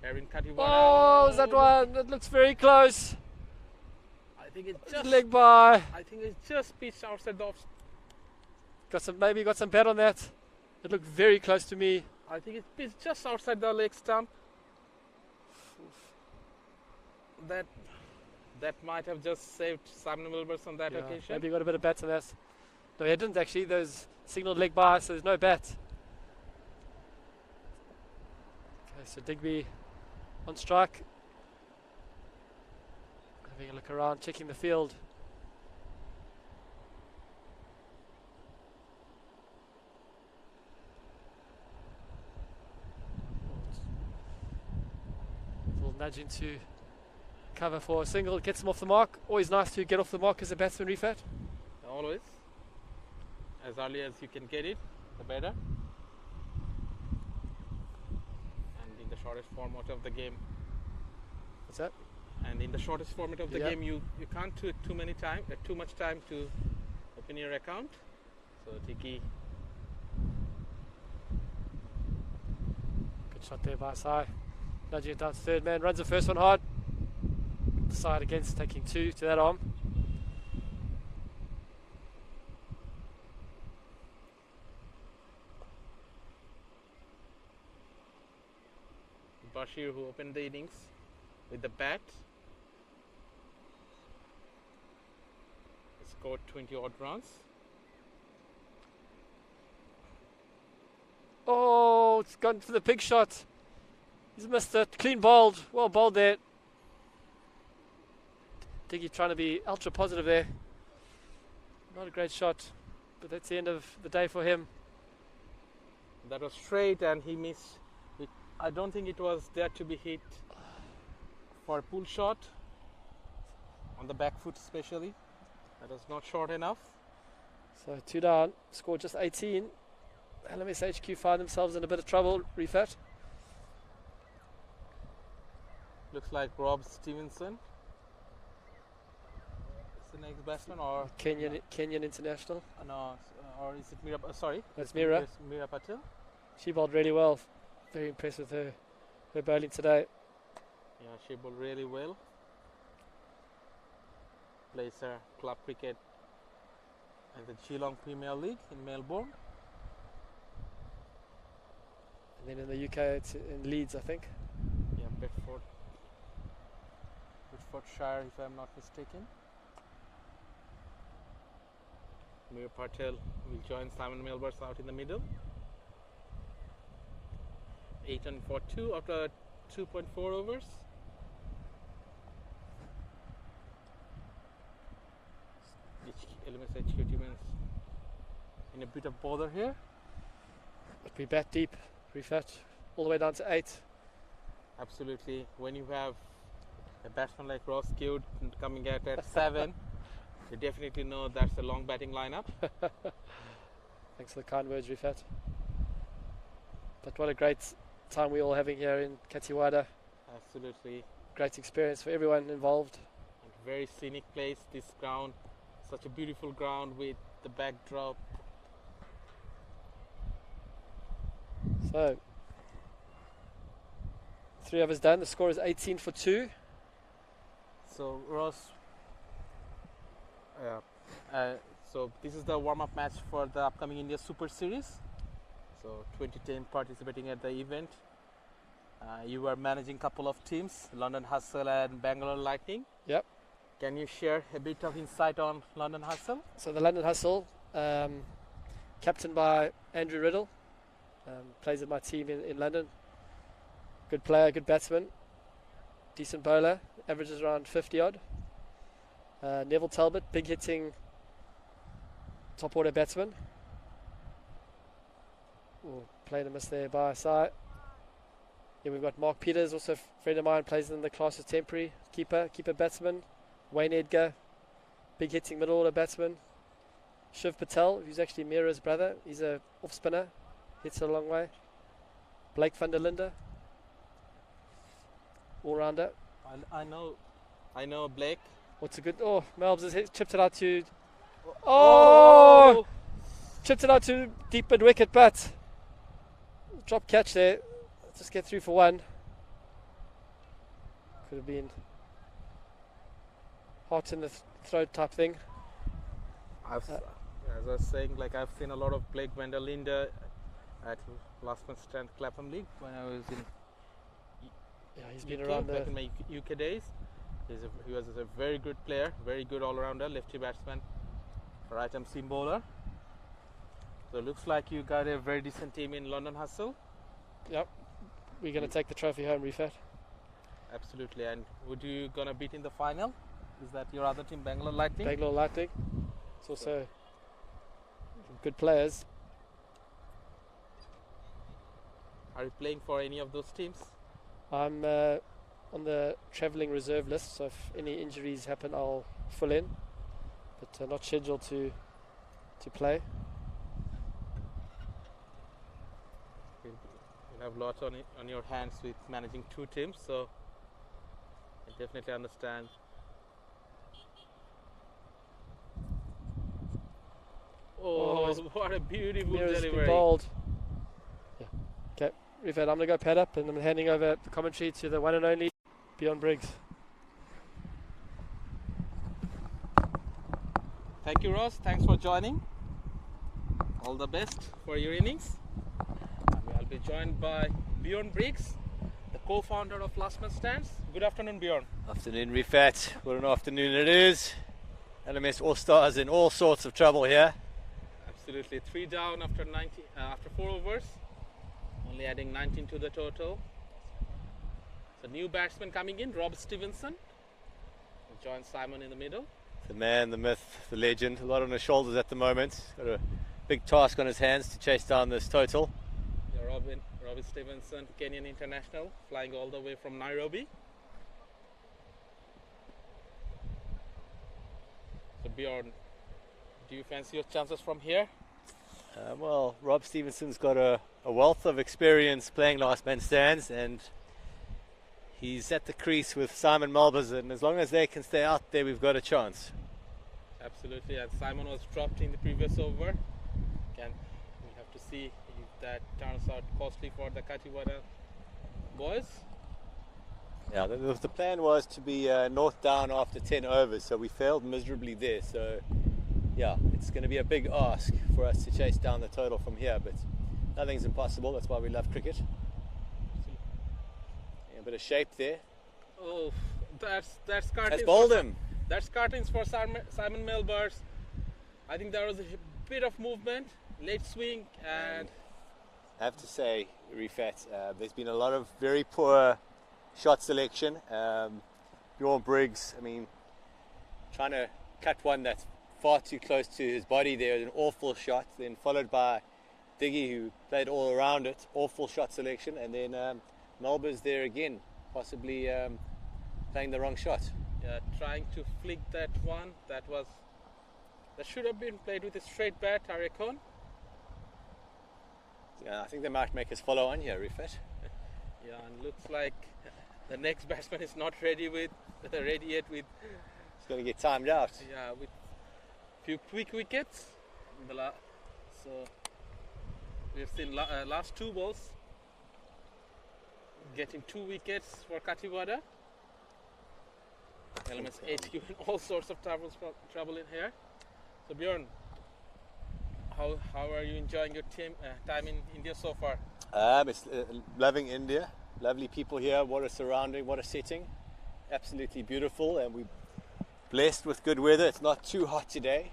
Speaker 1: here in Kathiwada.
Speaker 3: oh, is that one? It looks very close.
Speaker 1: I think it's just
Speaker 3: Leg by.
Speaker 1: I think it's just pitched outside the off.
Speaker 3: Maybe got some bet on that. It looked very close to me.
Speaker 1: I think it's pitched just outside the leg stump. That might have just saved Simon Wilbers on that occasion.
Speaker 3: Maybe got a bit of bat on that. No, he didn't actually. Those signalled leg by, so there's no bat. Okay, so Digby on strike. Having a look around, checking the field. A little nudge into cover for a single, gets him off the mark. Always nice to get off the mark as a batsman, Refat.
Speaker 1: Always. As early as you can get it, the better. And in the shortest format of the game.
Speaker 3: What's that?
Speaker 1: And in the shortest format of the game, you can't take too much time to open your account. So Tiki.
Speaker 3: Good shot there by Sai. Nudging it down to third man, runs the first one hard. The side against taking 2 to that arm.
Speaker 1: Bashir, who opened the innings with the bat, scored 20 odd runs.
Speaker 3: Oh, it's gone for the pig shot. He's missed it. Clean bowled. Well bowled there. Diggy trying to be ultra positive there. Not a great shot, but that's the end of the day for him.
Speaker 1: That was straight and he missed. I don't think it was there to be hit for a pull shot on the back foot especially. That was not short enough.
Speaker 3: So 2 down, score just 18. LMS HQ find themselves in a bit of trouble, Refat.
Speaker 1: Looks like Rob Stevenson is the next batsman, or
Speaker 3: Kenyan international.
Speaker 1: no, or is it Mira? Sorry,
Speaker 3: That's Mira.
Speaker 1: Yes, Mira Patel.
Speaker 3: She bowled really well. Very impressed with her bowling today.
Speaker 1: Yeah, she bowled really well. Plays her club cricket in the Geelong Premier League in Melbourne.
Speaker 3: And then in the UK, it's in Leeds, I think.
Speaker 1: Yeah, Bedfordshire, if I'm not mistaken. Mir Patel will join Simon Melbers out in the middle. 8 and for 2 after 2.4 overs. LMS HQ team is in a bit of bother here.
Speaker 3: But we bat deep, refat, all the way down to 8.
Speaker 1: Absolutely. When you have a batsman like Ross Cute coming at 7, you definitely know that's a long batting lineup.
Speaker 3: Thanks for the kind words, Rifat. But what a great time we're all having here in Kathiwada.
Speaker 1: Absolutely.
Speaker 3: Great experience for everyone involved.
Speaker 1: And very scenic place, this ground. Such a beautiful ground with the backdrop.
Speaker 3: So, 3 overs done. The score is 18 for 2.
Speaker 1: So Ross, so this is the warm-up match for the upcoming India Super Series. So 2010 participating at the event. You were managing a couple of teams, London Hustle and Bangalore Lightning.
Speaker 3: Yep.
Speaker 1: Can you share a bit of insight on London Hustle?
Speaker 3: So the London Hustle, captained by Andrew Riddle, plays with my team in London. Good player, good batsman, decent bowler, averages around 50 odd. Neville Talbot, big hitting top order batsman. Oh, played a miss there by side. Then we've got Mark Peters, also a friend of mine, plays in the class as temporary keeper batsman. Wayne Edgar, big hitting middle order batsman. Shiv Patel, who's actually Mira's brother, he's a off spinner, hits it a long way. Blake van der Linde, all rounder.
Speaker 1: I know Blake.
Speaker 3: What's a good? Oh, Melbs has chipped it out to. Oh! Chipped it out to deep mid wicket, but drop catch there. Just get through for 1. Could have been heart in the throat type thing.
Speaker 1: As I was saying, like I've seen a lot of Blake van der Linde at Last Man Stand Clapham League when I was in.
Speaker 3: Yeah, he's been
Speaker 1: UK,
Speaker 3: around
Speaker 1: back
Speaker 3: the.
Speaker 1: in my UK days. He was a very good player, very good all-rounder, lefty batsman, right arm seam bowler. So it looks like you got a very decent team in London Hustle.
Speaker 3: Yep, we're going to take the trophy home, Refat.
Speaker 1: Absolutely. And would you gonna beat in the final? Is that your other team, Bangalore Lightning?
Speaker 3: Bangalore Lightning. It's also some good players.
Speaker 1: Are you playing for any of those teams?
Speaker 3: I'm on the travelling reserve list, so if any injuries happen, I'll fill in, but not scheduled to play.
Speaker 1: You have lots on your hands with managing 2 teams, so I definitely understand. Oh, what a beautiful delivery!
Speaker 3: Bowled. Yeah. Okay, Refat, I'm going to go pad up, and I'm handing over the commentary to the one and only Bjorn Briggs.
Speaker 1: Thank you, Ross. Thanks for joining. All the best for your innings. I'll be joined by Bjorn Briggs, the co-founder of Last Man Stands. Good afternoon, Bjorn.
Speaker 4: Afternoon, Refat. What an afternoon it is. LMS All-Stars in all sorts of trouble here.
Speaker 1: Absolutely. 3 down after 4 overs. Only adding 19 to the total. So new batsman coming in, Rob Stevenson. Will join Simon in the middle.
Speaker 4: The man, the myth, the legend. A lot on his shoulders at the moment. Got a big task on his hands to chase down this total.
Speaker 1: Yeah, Robbie Stevenson, Kenyan international, flying all the way from Nairobi. So Bjorn, do you fancy your chances from here?
Speaker 4: Well, Rob Stevenson's got a wealth of experience playing last man stands, and he's at the crease with Simon Melbers, and as long as they can stay out there, we've got a chance.
Speaker 1: Absolutely, and Simon was dropped in the previous over. We have to see if that turns out costly for the Kathiwada boys.
Speaker 4: Yeah, the plan was to be north down after 10 overs, so we failed miserably there. So, yeah, it's going to be a big ask for us to chase down the total from here, but nothing's impossible. That's why we love cricket. Yeah, a bit of shape there.
Speaker 1: Oh, that's
Speaker 4: Has
Speaker 1: curtains.
Speaker 4: bowled him.
Speaker 1: That's curtains for Simon Melbers. I think there was a bit of movement, late swing, and
Speaker 4: I have to say, Rifat, there's been a lot of very poor shot selection. Bjorn Briggs, I mean, trying to cut one that's far too close to his body there, an awful shot, then followed by Diggy, who played all around it, awful shot selection, and then Melbers there again, possibly playing the wrong shot.
Speaker 1: trying to flick that one. That should have been played with a straight bat, I reckon.
Speaker 4: Yeah, I think they might make us follow on here, Rifat.
Speaker 1: Yeah, and looks like the next batsman is not ready yet with
Speaker 4: It's going to get timed out.
Speaker 1: with few quick wickets. So we've seen last two balls getting 2 wickets for Kathiwada. LMS HQ in all sorts of trouble in here. So Bjorn, how are you enjoying your time in India so far?
Speaker 4: It's loving India. Lovely people here. What a surrounding, what a setting. Absolutely beautiful, and we're blessed with good weather. It's not too hot today.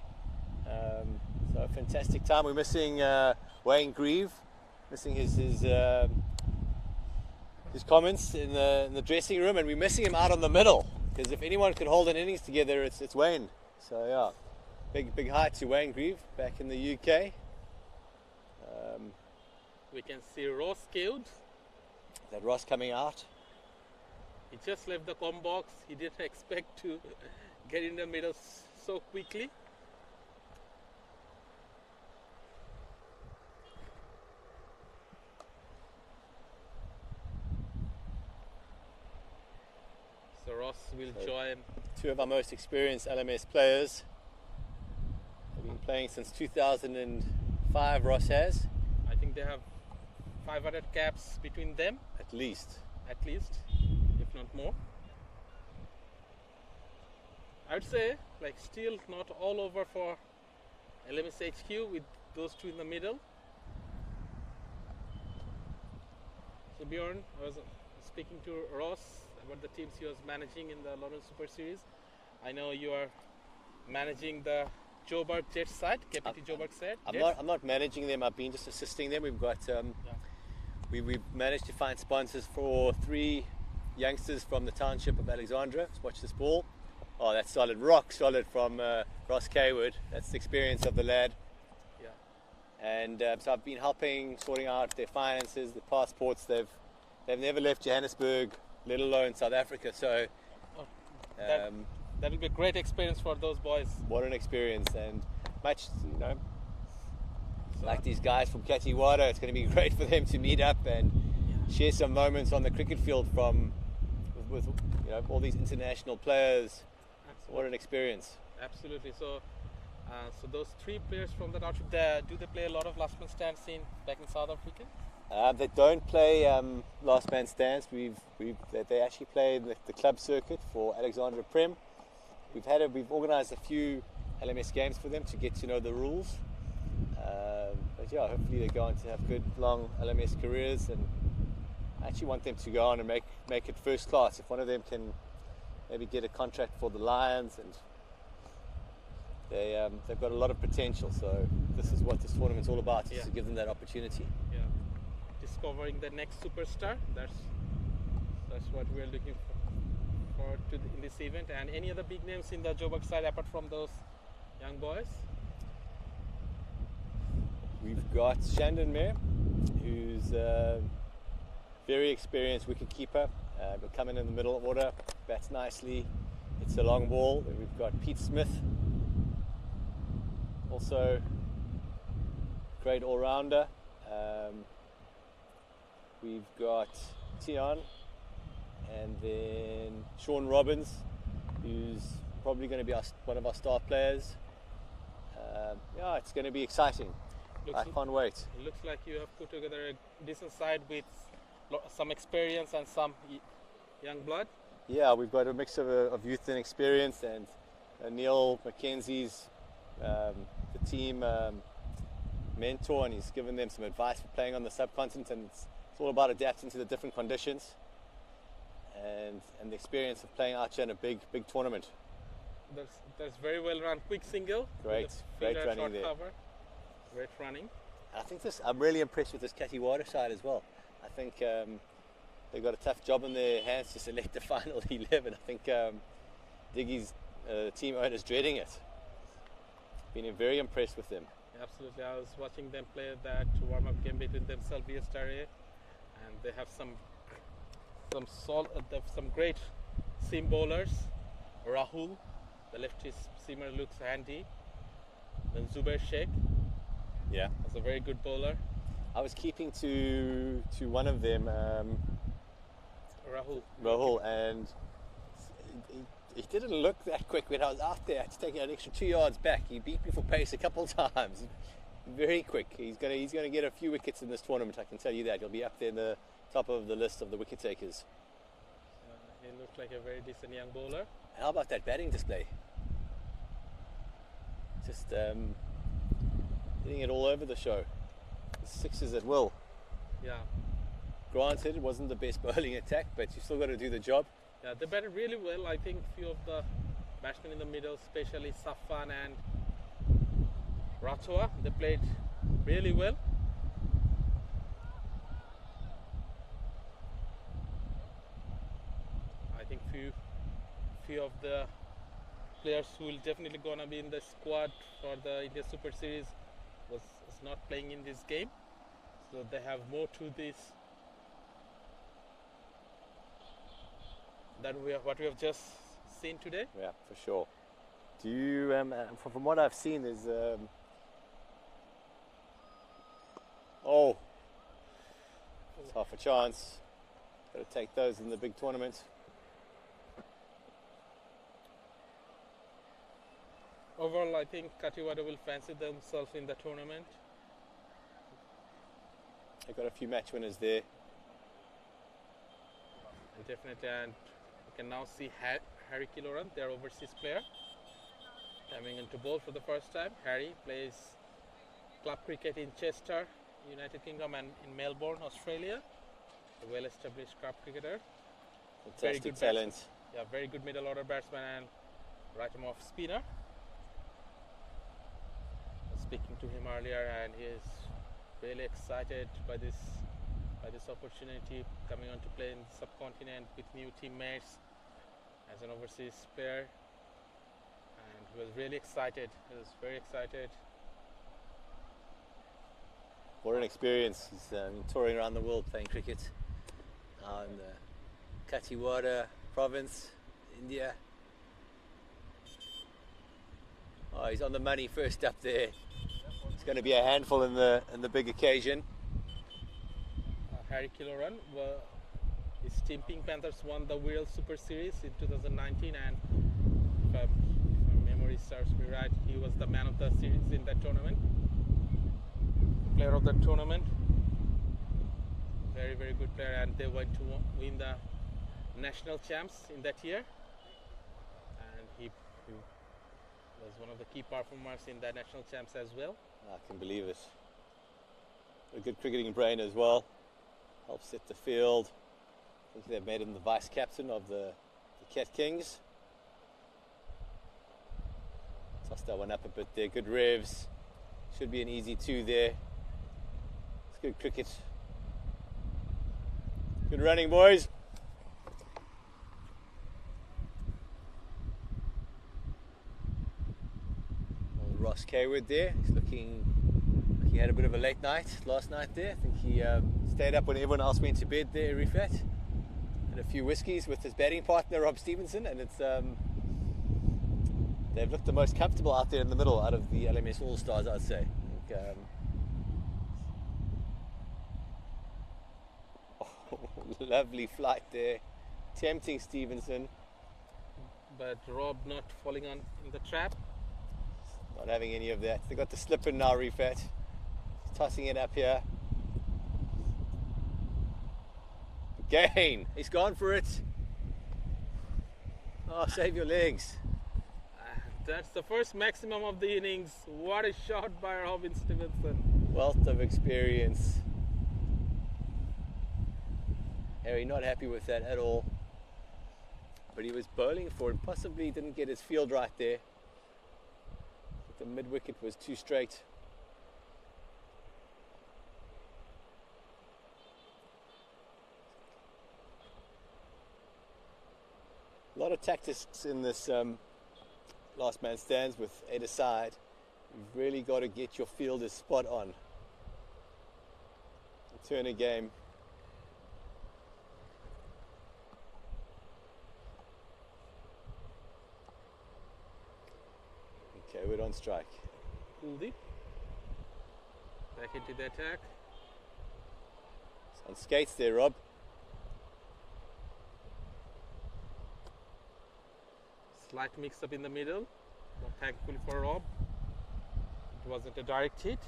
Speaker 4: So a fantastic time. We're missing Wayne Grieve, missing his comments in the dressing room, and we're missing him out on the middle. Because if anyone could hold an innings together, it's Wayne. So yeah, big hi to Wayne Grieve back in the UK.
Speaker 1: We can see Ross killed.
Speaker 4: That Ross coming out.
Speaker 1: He just left the com box. He didn't expect to get in the middle so quickly. So Ross will join.
Speaker 4: Two of our most experienced LMS players. They've been playing since 2005, Ross has.
Speaker 1: I think they have 500 caps between them,
Speaker 4: At least.
Speaker 1: if not more. I would say, still not all over for LMS HQ with those two in the middle. So Bjorn, I was speaking to Ross about the teams he was managing in the London Super Series. I know you are managing the Joburg Jets side, KPT Joburg side.
Speaker 4: I'm not managing them. I've been just assisting them. We've got we've managed to find sponsors for 3 youngsters from the township of Alexandra. Let's watch this ball. Oh, that's solid, rock solid from Ross Kaywood. That's the experience of the lad.
Speaker 1: Yeah.
Speaker 4: And so I've been helping sorting out their finances, their passports. They've never left Johannesburg, let alone South Africa. So
Speaker 1: that will be a great experience for those boys.
Speaker 4: what an experience, and much, like these guys from Kathiwada, it's going to be great for them to meet up and share some moments on the cricket field with all these international players. What an experience.
Speaker 1: Absolutely. So those 3 players from the township, do they play a lot of last man stands back in South Africa?
Speaker 4: They don't play last man stands. They actually play the club circuit for Alexandra Prem. We've organised a few LMS games for them to get to know the rules. But yeah, hopefully they go on to have good long LMS careers, and I actually want them to go on and make it first class. If one of them can maybe get a contract for the Lions, and they've got a lot of potential. So this is what this tournament's all about, is to give them that opportunity.
Speaker 1: Yeah, discovering the next superstar. That's what we're looking forward to in this event. And any other big names in the Joburg side apart from those young boys?
Speaker 4: We've got Shandon Mayer, who's a very experienced wicketkeeper. Will come in the middle order, bats nicely. It's a long ball. Then we've got Pete Smith, also great all-rounder. We've got Tion, and then Sean Robbins, who's probably going to be one of our star players. It's going to be exciting. I can't wait.
Speaker 1: It looks like you have put together a decent side with some experience and some young blood?
Speaker 4: Yeah, we've got a mix of youth and experience, and Neil McKenzie's the team mentor, and he's given them some advice for playing on the subcontinent, and it's all about adapting to the different conditions and the experience of playing out here in a big tournament.
Speaker 1: That's very well run. Quick single.
Speaker 4: Great running
Speaker 1: short
Speaker 4: there.
Speaker 1: Cover. Great running.
Speaker 4: I think I'm really impressed with this Kathiwada side as well. I think they've got a tough job in their hands to select the final 11. I think Diggy's team owner's dreading it. Been very impressed with them.
Speaker 1: Absolutely. I was watching them play that warm-up game between themselves yesterday, and they have some great seam bowlers. Rahul, the lefty seamer, looks handy. Then Zubair Sheikh.
Speaker 4: Yeah,
Speaker 1: that's a very good bowler.
Speaker 4: I was keeping to one of them,
Speaker 1: Rahul,
Speaker 4: and he didn't look that quick when I was out there. I had to take an extra 2 yards back. He beat me for pace a couple of times. Very quick. He's gonna get a few wickets in this tournament. I can tell you that. He'll be up there in the top of the list of the wicket takers.
Speaker 1: He looked like a very decent young bowler.
Speaker 4: And how about that batting display? Just hitting it all over the show. Sixes at will.
Speaker 1: Yeah.
Speaker 4: Granted, it wasn't the best bowling attack, but you still got to do the job.
Speaker 1: Yeah, they batted really well. I think few of the batsmen in the middle, especially Safan and Ratwa, they played really well. I think few of the players who will definitely gonna be in the squad for the India Super Series is not playing in this game, so they have more to this than what we have just seen today.
Speaker 4: Yeah, for sure. Do you, from what I've seen, there's it's half a chance. Got to take those in the big tournament.
Speaker 1: Overall, I think Kathiwada will fancy themselves in the tournament.
Speaker 4: They've got a few match winners there.
Speaker 1: And definitely, and you can now see Harry Kiloran, their overseas player, coming into bowl for the first time. Harry plays club cricket in Chester, United Kingdom, and in Melbourne, Australia. A well-established club cricketer.
Speaker 4: Fantastic talent.
Speaker 1: Yeah, very good middle order batsman and right-arm-off spinner. Speaking to him earlier, and he is really excited by this opportunity, coming on to play in the subcontinent with new teammates as an overseas player, and he was really excited. He was very excited.
Speaker 4: What an experience. He's touring around the world playing cricket in the Kathiwada province, India. Oh, he's on the money first up there. It's going to be a handful in the big occasion.
Speaker 1: Harry Kiloran, his team Pink Panthers won the VIII Super Series in 2019, and if my memory serves me right, he was the man of the series in that tournament. Player of that tournament. Very, very good player, and they went to win the national champs in that year. And he was one of the key performers in the national champs as well.
Speaker 4: I can believe it. A good cricketing brain as well. Helps set the field. I think they've made him the vice captain of the Cat Kings. Toss that one up a bit there. Good revs. Should be an easy 2 there. It's good cricket. Good running, boys. Ross Kaywood there. He's looking like he had a bit of a late night last night there. I think he stayed up when everyone else went to bed there, Rifat. Had a few whiskies with his batting partner, Rob Stevenson, and it's they've looked the most comfortable out there in the middle out of the LMS All-Stars, I'd say. I think, lovely flight there. Tempting Stevenson.
Speaker 1: But Rob not falling in the trap.
Speaker 4: Not having any of that. They got the slip in now, Rifat. Tossing it up here. Again, he's gone for it. Oh, save your legs.
Speaker 1: That's the first maximum of the innings. What a shot by Robin Stevenson.
Speaker 4: Wealth of experience. Harry not happy with that at all. But he was bowling for it. Possibly didn't get his field right there. The mid wicket was too straight. A lot of tactics in this last man stands with 8 aside. You've really got to get your fielders spot on. Turn a game. Okay, we're on strike.
Speaker 1: Kuldeep. Back into the attack.
Speaker 4: It's on skates there, Rob.
Speaker 1: Slight mix up in the middle, but thankfully for Rob, it wasn't a direct hit.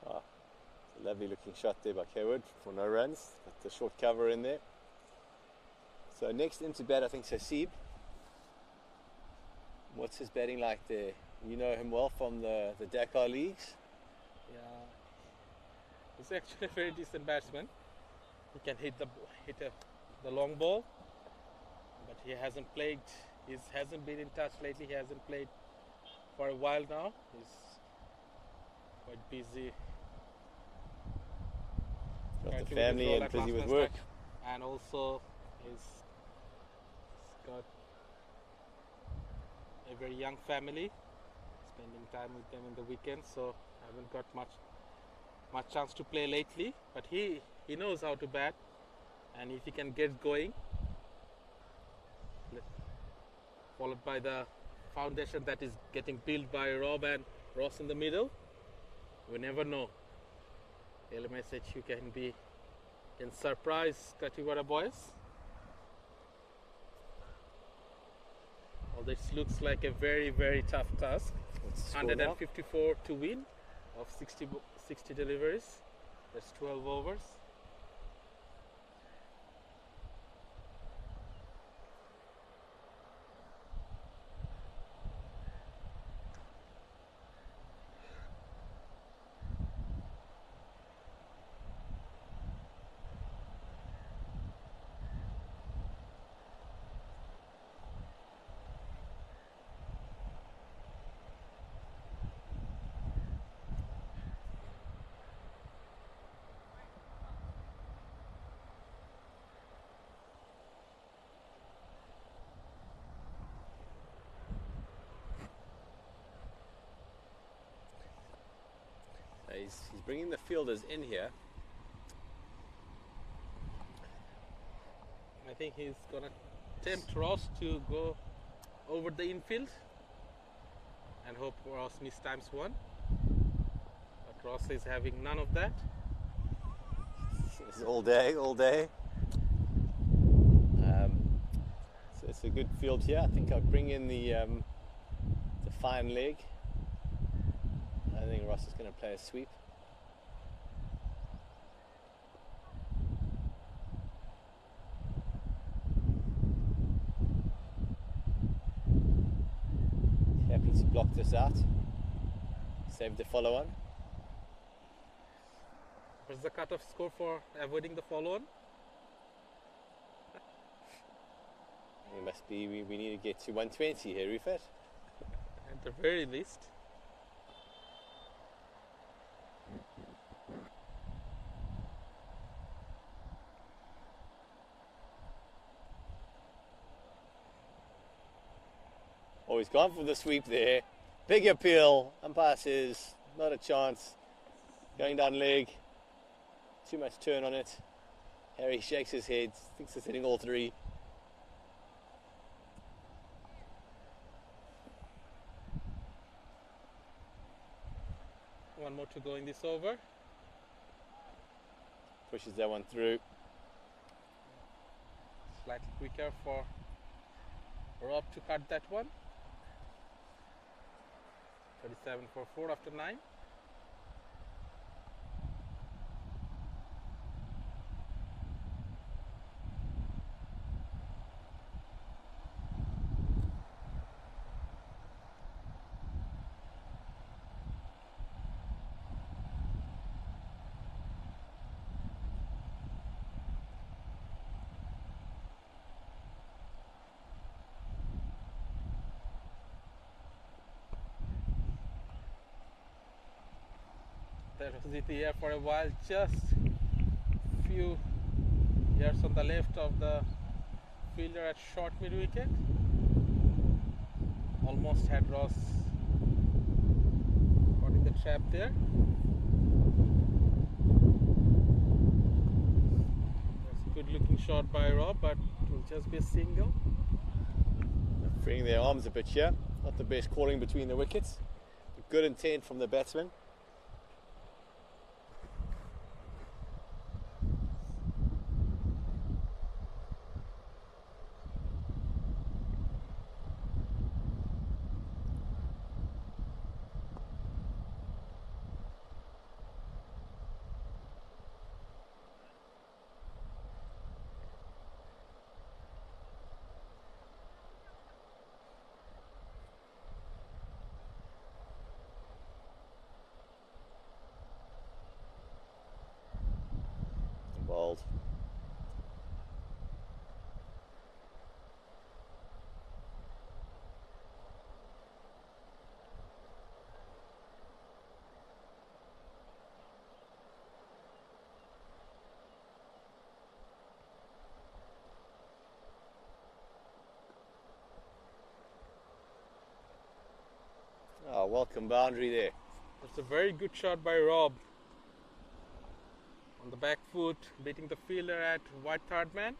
Speaker 4: It's a lovely looking shot there by Kathiwada for no runs. Got the short cover in there. So next into bat, I think Sasib. What's his batting like there? You know him well from the Dakar leagues.
Speaker 1: Yeah, he's actually a very decent batsman. He can hit the long ball, but he hasn't played. He hasn't been in touch lately. He hasn't played for a while now. He's quite busy.
Speaker 4: Got
Speaker 1: currently
Speaker 4: the
Speaker 1: with his
Speaker 4: family
Speaker 1: role
Speaker 4: and
Speaker 1: at
Speaker 4: busy
Speaker 1: last
Speaker 4: with
Speaker 1: man
Speaker 4: work.
Speaker 1: strike. And also he's got a very young family, spending time with them in the weekend, so I haven't got much chance to play lately, but he knows how to bat, and if he can get going, followed by the foundation that is getting built by Rob and Ross in the middle, we never know. LMSHU can surprise Kathiwada boys. Although it looks like a very, very tough task.
Speaker 4: What's the score now?
Speaker 1: 154 to win of 60 deliveries. That's 12 overs.
Speaker 4: He's bringing the fielders in here.
Speaker 1: I think he's gonna tempt Ross to go over the infield and hope Ross mistimes one. But Ross is having none of that.
Speaker 4: It's all day, all day. So it's a good field here. I think I'll bring in the fine leg. I think Ross is going to play a sweep. Happy to block this out. Save the follow on.
Speaker 1: What's the cutoff score for avoiding the follow-on?
Speaker 4: It must be, we need to get to 120 here, Rufat.
Speaker 1: At the very least.
Speaker 4: Oh, he's gone for the sweep there. Big appeal. Umpire says, not a chance. Going down leg. Too much turn on it. Harry shakes his head, thinks it's hitting all three.
Speaker 1: One more to go in this over.
Speaker 4: Pushes that one through.
Speaker 1: Slightly quicker for Rob to cut that one. 37 for 4 after 9. That was in the air for a while, just few yards on the left of the fielder at short mid wicket. Almost had Ross caught in the trap there. That's a good looking shot by Rob, but it will just be a single.
Speaker 4: Freeing their arms a bit here. Not the best calling between the wickets. But good intent from the batsman. Bowled. Oh, welcome boundary there.
Speaker 1: That's a very good shot by Rob. On the back foot, beating the fielder at wide third man.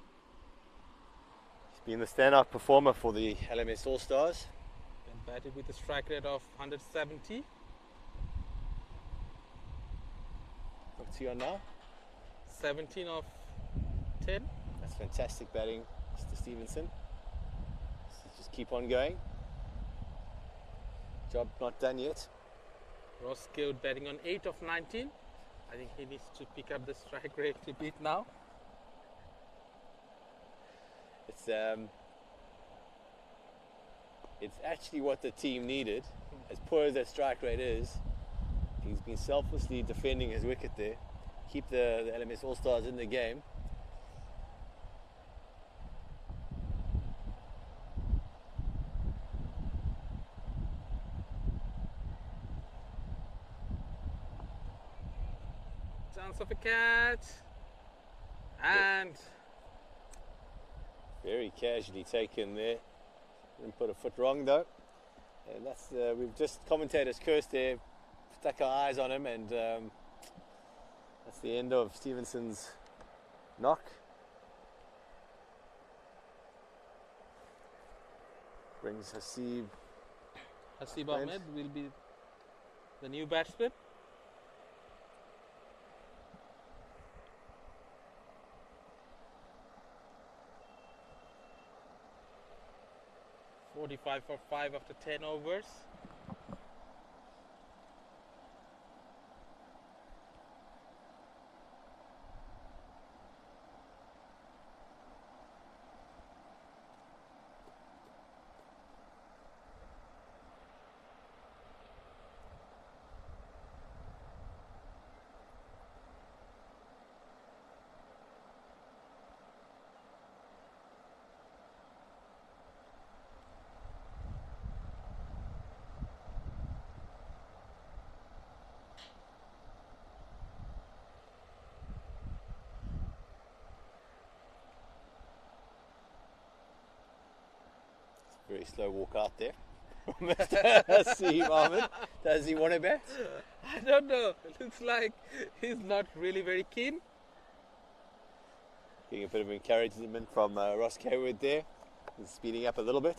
Speaker 4: He's been the standout performer for the LMS All Stars.
Speaker 1: And batted with a strike rate of 170.
Speaker 4: What's he on now?
Speaker 1: 17 of 10.
Speaker 4: That's fantastic batting, Mr. Stevenson. So just keep on going. Job not done yet.
Speaker 1: Ross Code batting on 8 of 19. I think he needs to pick up the strike rate a bit now.
Speaker 4: It's actually what the team needed. As poor as that strike rate is, he's been selflessly defending his wicket there. Keep the LMS All Stars in the game.
Speaker 1: Chance of a catch. And
Speaker 4: Very casually taken there. Didn't put a foot wrong though. And that's we've just commentators cursed there, stuck our eyes on him, and that's the end of Stevenson's knock. Brings Hasib.
Speaker 1: Hasib
Speaker 4: Right.
Speaker 1: Ahmed will be the new batsman. .45 for 5 after 10 overs.
Speaker 4: Very slow walk out there. Mr. Hasib Ahmed. Does he want to bat?
Speaker 1: I don't know. It looks like he's not really very keen.
Speaker 4: Getting a bit of encouragement from Ross Kathiwada there. He's speeding up a little bit.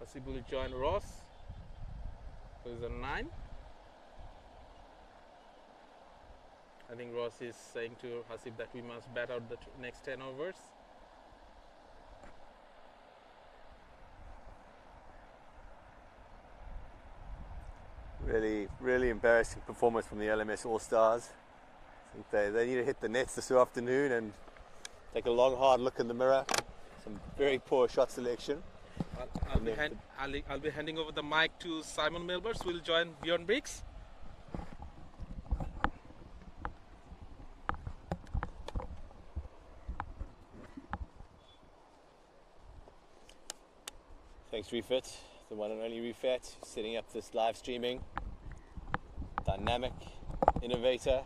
Speaker 1: Hasib will join Ross. So he's a 9. I think Ross is saying to Hasib that we must bat out the next 10 overs.
Speaker 4: Really embarrassing performance from the LMS All-Stars. I think they need to hit the nets this afternoon and take a long hard look in the mirror. Some very poor shot selection.
Speaker 1: I'll be handing over the mic to Simon Melbers, who will join Bjorn Briggs.
Speaker 4: Thanks Refit, the one and only Refit, setting up this live streaming. Dynamic innovator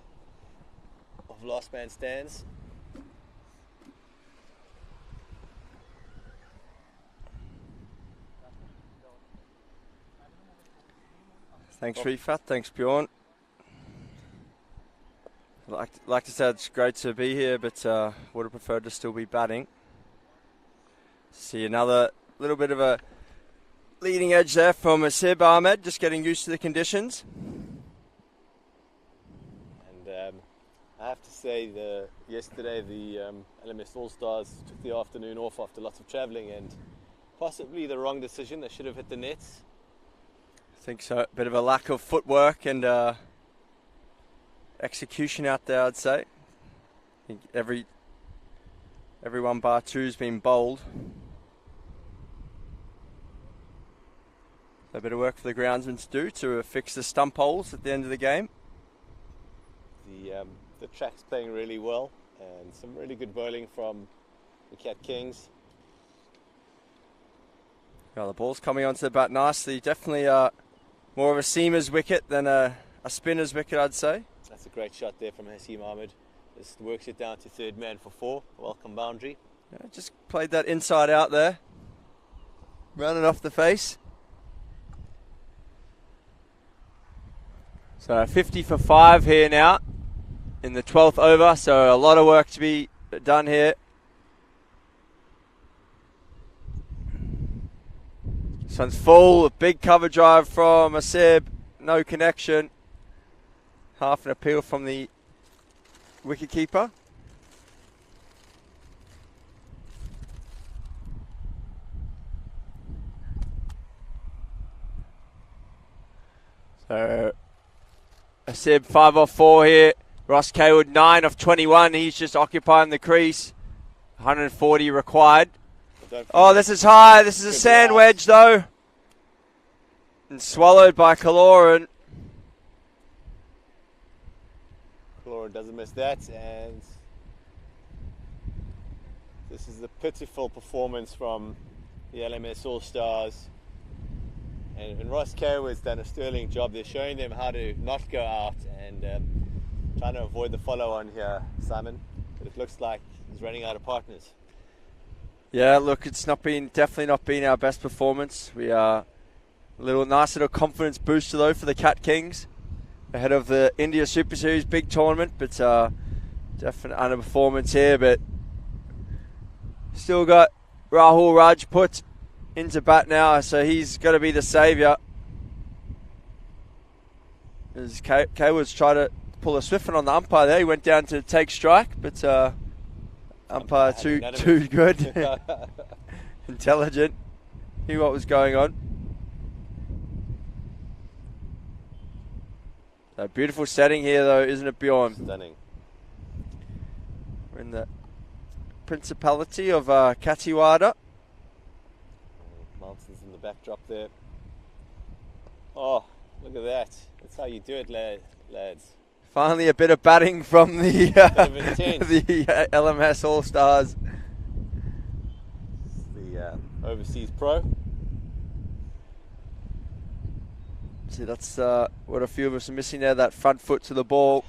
Speaker 4: of Last Man Stands.
Speaker 5: Thanks Refat, thanks Bjorn. Like to say it's great to be here, but would have preferred to still be batting. See another little bit of a leading edge there from Hasib Ahmed, just getting used to the conditions.
Speaker 4: And I have to say, yesterday the LMS All-Stars took the afternoon off after lots of travelling, and possibly the wrong decision. They should have hit the nets.
Speaker 5: I think so. A bit of a lack of footwork and execution out there, I'd say. I think everyone bar two's been bowled. A bit of work for the groundsmen to do to fix the stump holes at the end of the game.
Speaker 4: The track's playing really well, and some really good bowling from the Cat Kings.
Speaker 5: Well, the ball's coming onto the bat nicely. Definitely more of a seamer's wicket than a spinner's wicket, I'd say.
Speaker 4: That's a great shot there from Hasim Ahmed. Just works it down to third man for 4. Welcome boundary.
Speaker 5: Yeah, just played that inside out there. Running off the face. So 50 for 5 here now in the 12th over. So a lot of work to be done here. This one's full. A big cover drive from Hasib. No connection. Half an appeal from the wicketkeeper. So Hasib 5 off 4 here. Ross Kaywood 9 off 21. He's just occupying the crease. 140 required. Oh, this is high. This is a sand wedge though. And swallowed by Kaloran.
Speaker 4: Kaloran doesn't miss that, and this is the pitiful performance from the LMS All-Stars. And Ross Kaywood's done a sterling job. They're showing them how to not go out and trying to avoid the follow-on here, Simon. But it looks like he's running out of partners.
Speaker 5: Yeah, look, it's definitely not been our best performance. We are a nice little confidence booster though for the Cat Kings ahead of the India Super Series big tournament, but definite underperformance here. But still got Rahul Rajput into bat now, so he's got to be the saviour. As Kaywood's tried to pull a swift one on the umpire there, he went down to take strike, but umpire too good, intelligent, knew what was going on. So beautiful setting here though, isn't it, Bjorn?
Speaker 4: Stunning.
Speaker 5: We're in the Principality of Kathiwada.
Speaker 4: Mountains in the backdrop there. Oh, look at that. That's how you do it, lads.
Speaker 5: Finally a bit of batting from the the LMS All-Stars.
Speaker 4: The overseas pro.
Speaker 5: See, that's what a few of us are missing there, that front foot to the ball.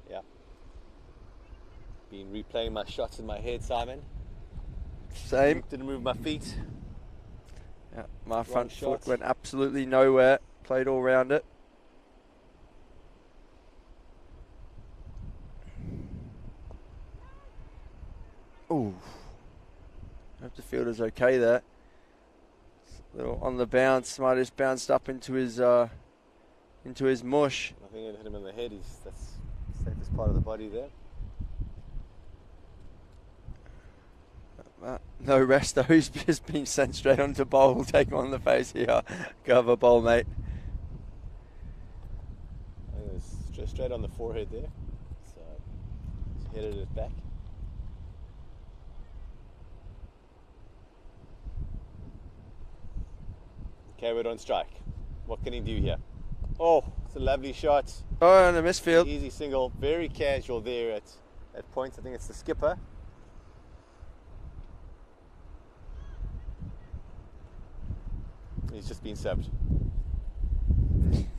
Speaker 4: Yeah. Been replaying my shots in my head, Simon.
Speaker 5: Same.
Speaker 4: Didn't move my feet.
Speaker 5: Yeah, my front
Speaker 4: shot.
Speaker 5: foot went absolutely nowhere. Played all round it. Ooh. Hope the fielder's okay there. Little on the bounce, might have just bounced up into his into his mush.
Speaker 4: I think it hit him in the head. That's the safest part of the body there.
Speaker 5: No rest though. He's just been sent straight onto bowl. Take him on the face here. Go have a bowl, mate.
Speaker 4: I think it was just straight on the forehead there. So he's headed it back. Okay, we're on strike. What can he do here? Oh, it's a lovely shot.
Speaker 5: Oh, and a misfield.
Speaker 4: Easy single, very casual there at points. I think it's the skipper. He's just been subbed.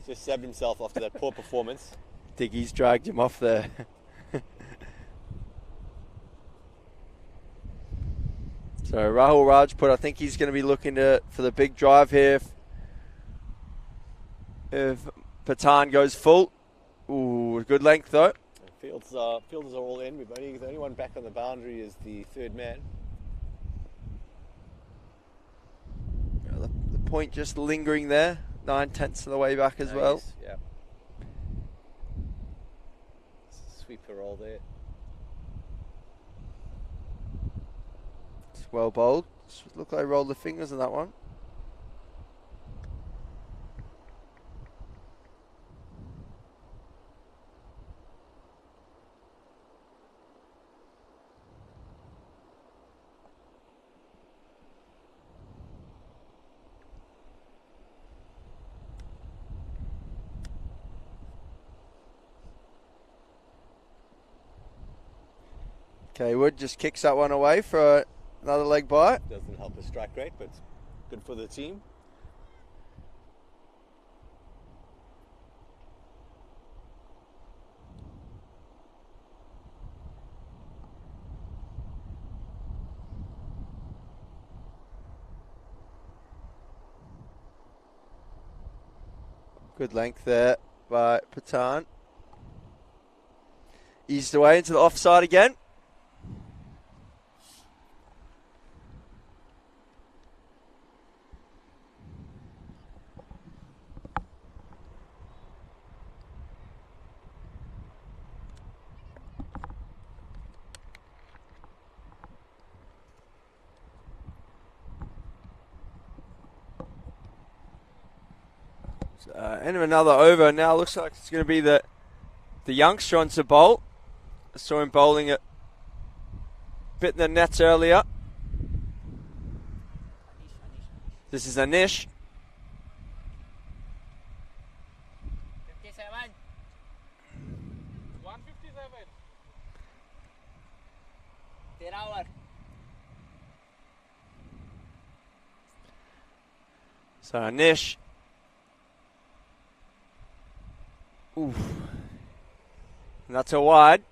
Speaker 4: Just subbed himself after that poor performance.
Speaker 5: Diggy's dragged him off there. So Rahul Rajput, I think he's going to be looking for the big drive here. If Patan goes full. Ooh, good length though.
Speaker 4: Fielders are all in. The only one back on the boundary is the third man.
Speaker 5: The point just lingering there. 9/10 of the way back as well.
Speaker 4: Nice, yeah. Sweeper roll there.
Speaker 5: It's well bowled. Look like they rolled the fingers on that one. Okay, Wood just kicks that one away for another leg bite.
Speaker 4: Doesn't help his strike rate, but good for the team.
Speaker 5: Good length there by Patan. Eased away into the offside again. End of another over. Now looks like it's going to be the youngster on to bowl. I saw him bowling it bit in the nets earlier. This is Anish.
Speaker 2: 57.
Speaker 1: 157.
Speaker 2: 13 hour.
Speaker 5: So Anish. Oof. And that's a wide.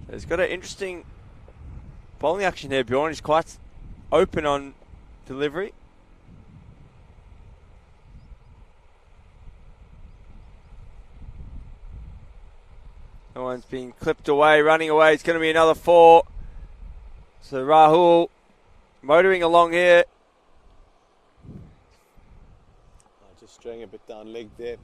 Speaker 5: So he's got an interesting bowling action there, Bjorn. He's quite open on delivery. That one's been clipped away, running away. It's going to be another 4. So Rahul motoring along here.
Speaker 4: Just straying a bit down leg there.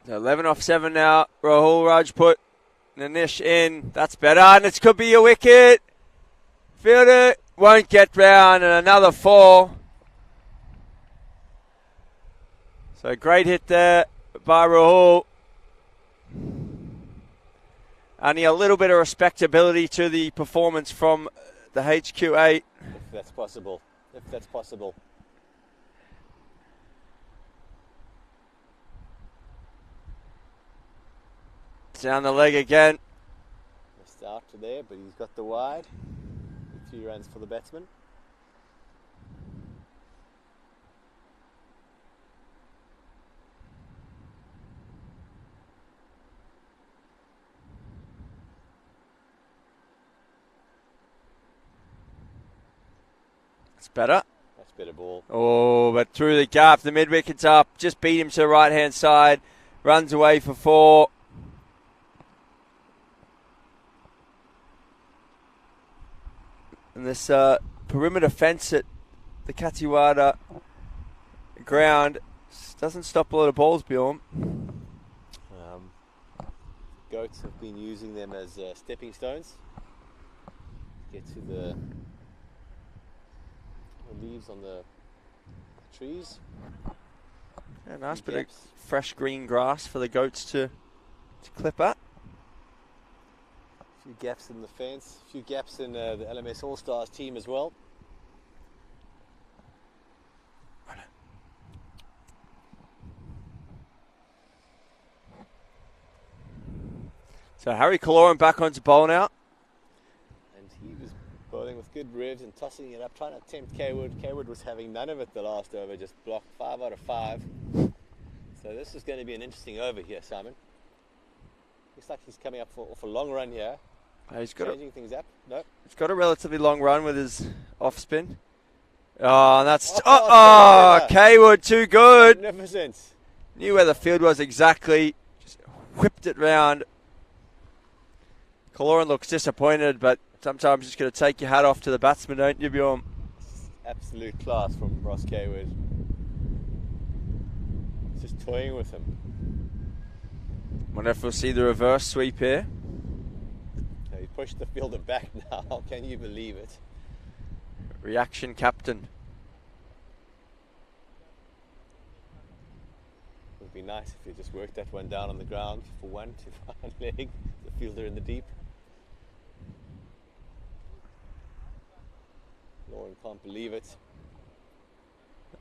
Speaker 5: So 11 off 7 now. Rahul Rajput. Nanish in. That's better. And it could be a wicket. Fielder won't get round. And another 4. So great hit there by Rahul. Only a little bit of respectability to the performance from the HQ8.
Speaker 4: If that's possible. If that's possible.
Speaker 5: Down the leg again.
Speaker 4: Missed out to there, but he's got the wide. 3 runs for the batsman.
Speaker 5: It's better.
Speaker 4: That's better ball.
Speaker 5: Oh, but through the gap, the mid-wicket's up. Just beat him to the right-hand side. Runs away for 4. And this perimeter fence at the Kathiwada ground doesn't stop a lot of balls, Bjorn.
Speaker 4: Goats have been using them as stepping stones. Get to the leaves on the trees.
Speaker 5: Yeah, nice bit of fresh green grass for the goats to clip at.
Speaker 4: A few gaps in the fence, a few gaps in the LMS All-Stars team as well.
Speaker 5: So Harry Kaloran back onto bowl now.
Speaker 4: And he was bowling with good revs and tossing it up, trying to tempt Kaywood. Kaywood was having none of it the last over, just blocked 5 out of 5. So this is going to be an interesting over here, Simon. Looks like he's coming up for a long run here.
Speaker 5: He's got
Speaker 4: changing things up. No.
Speaker 5: He's got a relatively long run with his off spin. Oh, and that's Kaywood, too good.
Speaker 4: Magnificent.
Speaker 5: Knew where the field was exactly. Just whipped it round. Kaloran looks disappointed, but sometimes you just got to take your hat off to the batsman, don't you, Bjorn?
Speaker 4: Absolute class from Ross Kaywood. Just toying with him.
Speaker 5: Wonder if we'll see the reverse sweep here.
Speaker 4: He pushed the fielder back now. Can you believe it?
Speaker 5: Reaction captain.
Speaker 4: It would be nice if you just worked that one down on the ground for 1 to 1 leg. The fielder in the deep. Lauren can't believe it.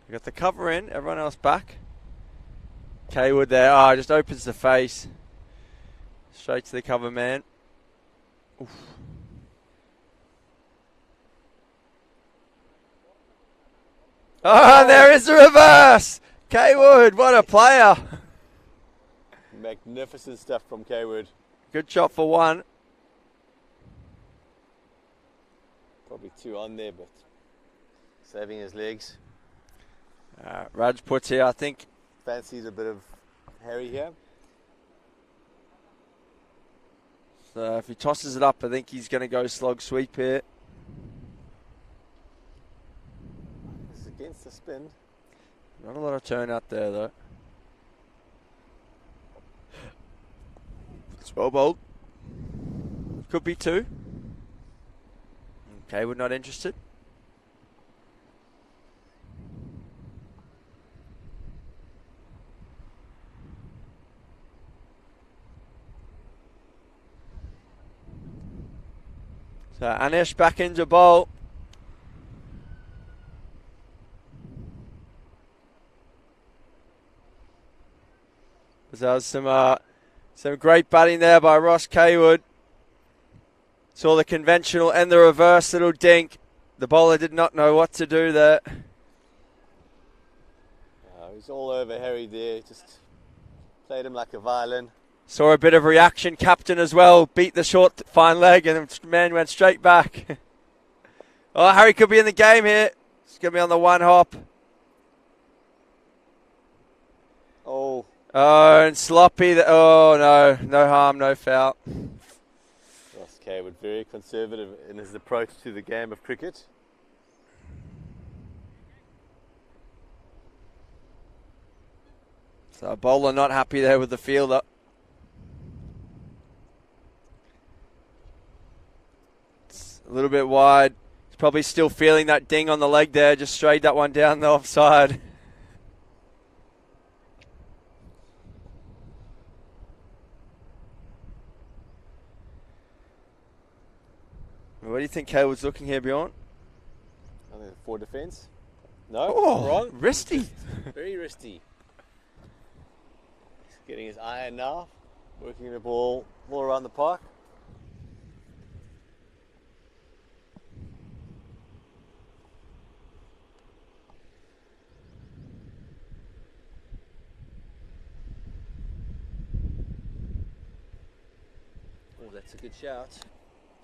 Speaker 5: We got the cover in, everyone else back. Kaywood there, just opens the face. Straight to the cover man. Oof. Oh, there is the reverse! Kaywood, what a player!
Speaker 4: Magnificent stuff from Kaywood.
Speaker 5: Good shot for 1.
Speaker 4: Probably 2 on there, but saving his legs.
Speaker 5: Raj puts here, I think.
Speaker 4: Fancies a bit of Harry here.
Speaker 5: So if he tosses it up, I think he's going to go slog sweep here.
Speaker 4: This is against the spin.
Speaker 5: Not a lot of turn out there, though. It's well bowled. Could be 2. Okay, we're not interested. So Anish back into bowl. There was some great batting there by Ross Kaywood. Saw the conventional and the reverse little dink. The bowler did not know what to do there.
Speaker 4: He's all over Harry there. Just played him like a violin.
Speaker 5: Saw a bit of reaction. Captain as well. Beat the short fine leg and the man went straight back. Oh, Harry could be in the game here. He's going to be on the 1 hop.
Speaker 4: Oh.
Speaker 5: Oh, and sloppy. Oh, no. No harm, no foul.
Speaker 4: Ross Kaywood very conservative in his approach to the game of cricket.
Speaker 5: So bowler not happy there with the fielder. It's a little bit wide. He's probably still feeling that ding on the leg there. Just straight that one down the offside. What do you think Kaywood's looking here, Bjorn?
Speaker 4: I think 4 defence. No,
Speaker 5: Oh,
Speaker 4: wrong.
Speaker 5: risky.
Speaker 4: Very risky. He's getting his iron now. Working the ball all around the park. Oh, that's a good shout.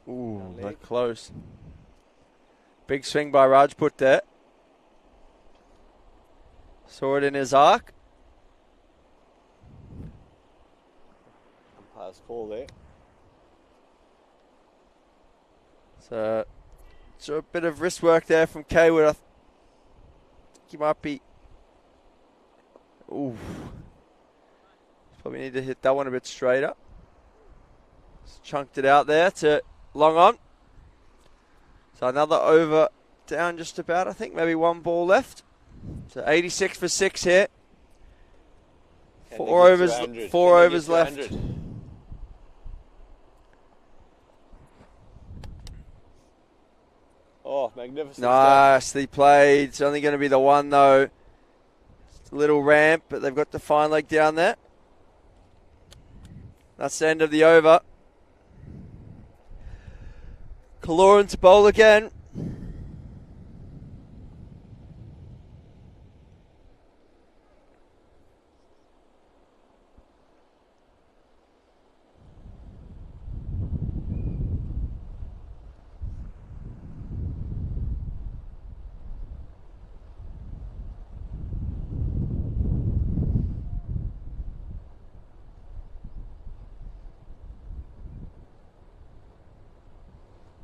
Speaker 5: Ooh,
Speaker 4: Down
Speaker 5: but
Speaker 4: leg.
Speaker 5: close. Big swing by Rajput there. Saw it in his arc.
Speaker 4: Umpire's call there.
Speaker 5: So a bit of wrist work there from Kathiwada. I think he might be. Ooh. Probably need to hit that one a bit straighter. Just chunked it out there to long on. So another over down just about, I think. Maybe one ball left. So 86 for 6 here. Four overs left.
Speaker 4: Oh, magnificent.
Speaker 5: Nicely played. It's only going to be the one, though. Just a little ramp, but they've got the fine leg down there. That's the end of the over. Kaloran to bowl again.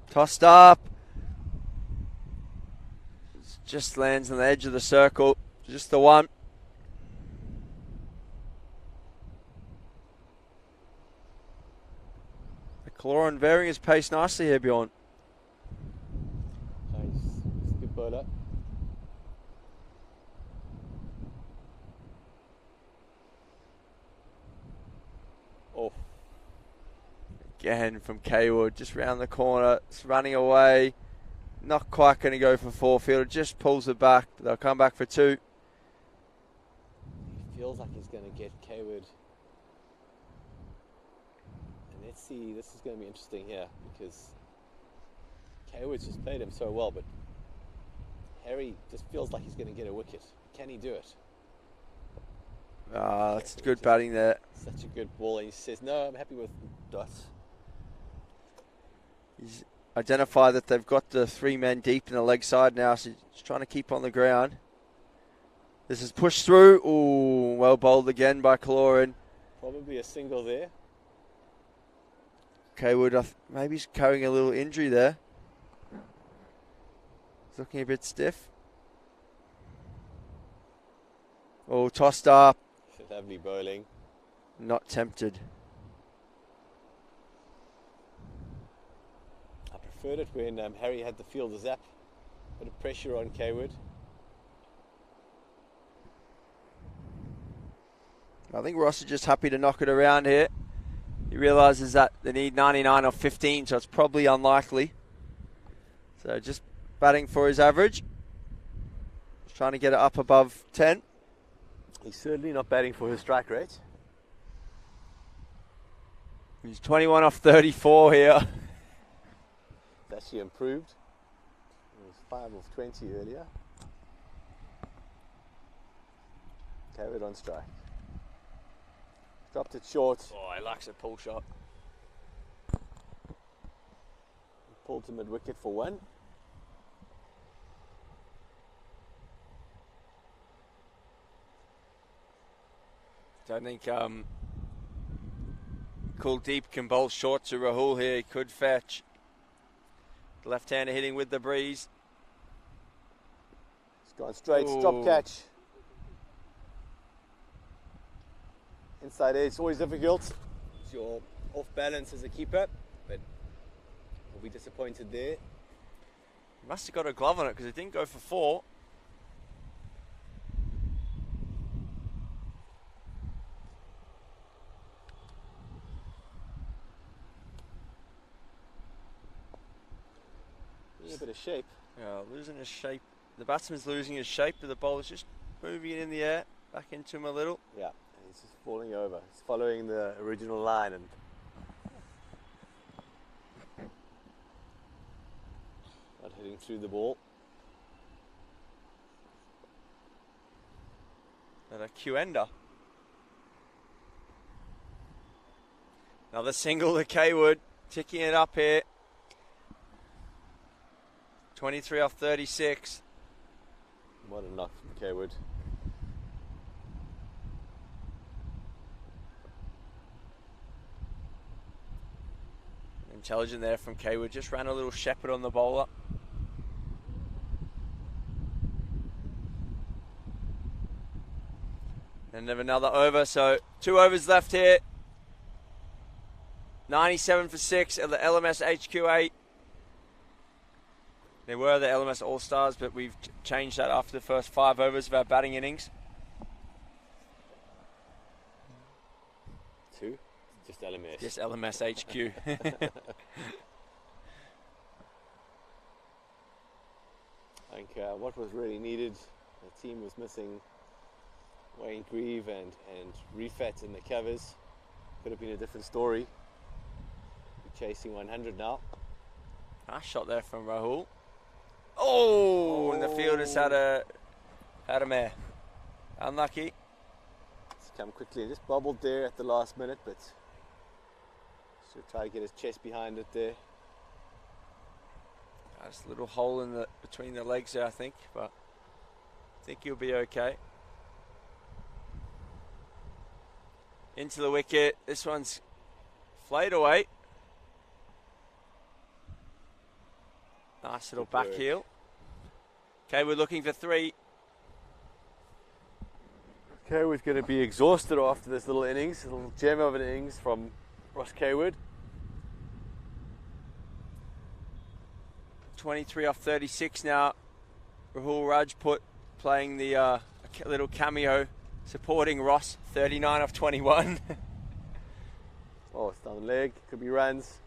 Speaker 5: Tossed up. Just lands on the edge of the circle. Just the one. Kaloran varying his pace nicely here, Bjorn.
Speaker 4: Nice. Good bowler. Oh.
Speaker 5: Again from Kathiwada, just round the corner. It's running away. Not quite going to go for 4. Fielder just pulls it back. They'll come back for 2.
Speaker 4: He feels like he's going to get Kathiwada. And let's see, this is going to be interesting here because Kathiwada's just played him so well, but Harry just feels like he's going to get a wicket. Can he do it?
Speaker 5: That's good batting there.
Speaker 4: Such a good ball. And he says, no, I'm happy with dots.
Speaker 5: He's identified that they've got the 3 men deep in the leg side now, so he's trying to keep on the ground. This is pushed through. Ooh, well bowled again by Kaloran.
Speaker 4: Probably a single there.
Speaker 5: Kathiwada, maybe he's carrying a little injury there. He's looking a bit stiff. Oh, tossed up.
Speaker 4: Lovely bowling.
Speaker 5: Not tempted.
Speaker 4: I preferred it when Harry had the fielder zap. Bit of pressure on Kathiwada.
Speaker 5: I think Ross is just happy to knock it around here. He realises that they need 99 or 15, so it's probably unlikely. So just batting for his average. Just trying to get it up above 10.
Speaker 4: He's certainly not batting for his strike rate.
Speaker 5: He's 21 off 34 here.
Speaker 4: It's actually improved. He was 5 off 20 earlier. Kathiwada on strike. Dropped it short.
Speaker 5: Oh, he likes a pull shot.
Speaker 4: Pulled to mid-wicket for 1.
Speaker 5: Don't think Kuldeep can bowl short to Rahul here. He could fetch. Left-hander hitting with the breeze.
Speaker 4: It's gone straight.
Speaker 5: Ooh.
Speaker 4: Stop catch. Inside edge, always difficult. You're off balance as a keeper, but we'll be disappointed there.
Speaker 5: He must have got a glove on it because it didn't go for 4.
Speaker 4: A bit of shape.
Speaker 5: Yeah, losing his shape. The batsman's losing his shape, but the bowler's just moving it in the air, back into him a little.
Speaker 4: Yeah, and he's just falling over. He's following the original line and not hitting through the ball.
Speaker 5: And a Q-ender. Another single to Kathiwada, ticking it up here. 23 off 36.
Speaker 4: What a knock from Kathiwada.
Speaker 5: intelligent there from Kathiwada. Just ran a little shepherd on the bowler. And have another over, so 2 overs left here. 97 for 6 at the LMS HQ8. They were the LMS All-Stars, but we've changed that after the first 5 overs of our batting innings.
Speaker 4: 2? Just LMS.
Speaker 5: Just LMS HQ.
Speaker 4: I think what was really needed, the team was missing Wayne Grieve and Refat in the covers. Could have been a different story. We're chasing 100 now.
Speaker 5: Nice shot there from Rahul. Oh, and the fielders had a mare. Unlucky.
Speaker 4: It's come quickly and just bobbled there at the last minute, but should try to get his chest behind it there.
Speaker 5: Just a little hole in between the legs there, I think, but I think he'll be okay. Into the wicket. This one's flayed away. Nice little back heel. Okay, we're looking for 3.
Speaker 4: Okay, we're going to be exhausted after this little innings, a little gem of an innings from Ross Kathiwada.
Speaker 5: 23 off 36 now. Rahul Rajput playing the little cameo, supporting Ross. 39 off 21.
Speaker 4: Oh, it's down the leg. Could be runs.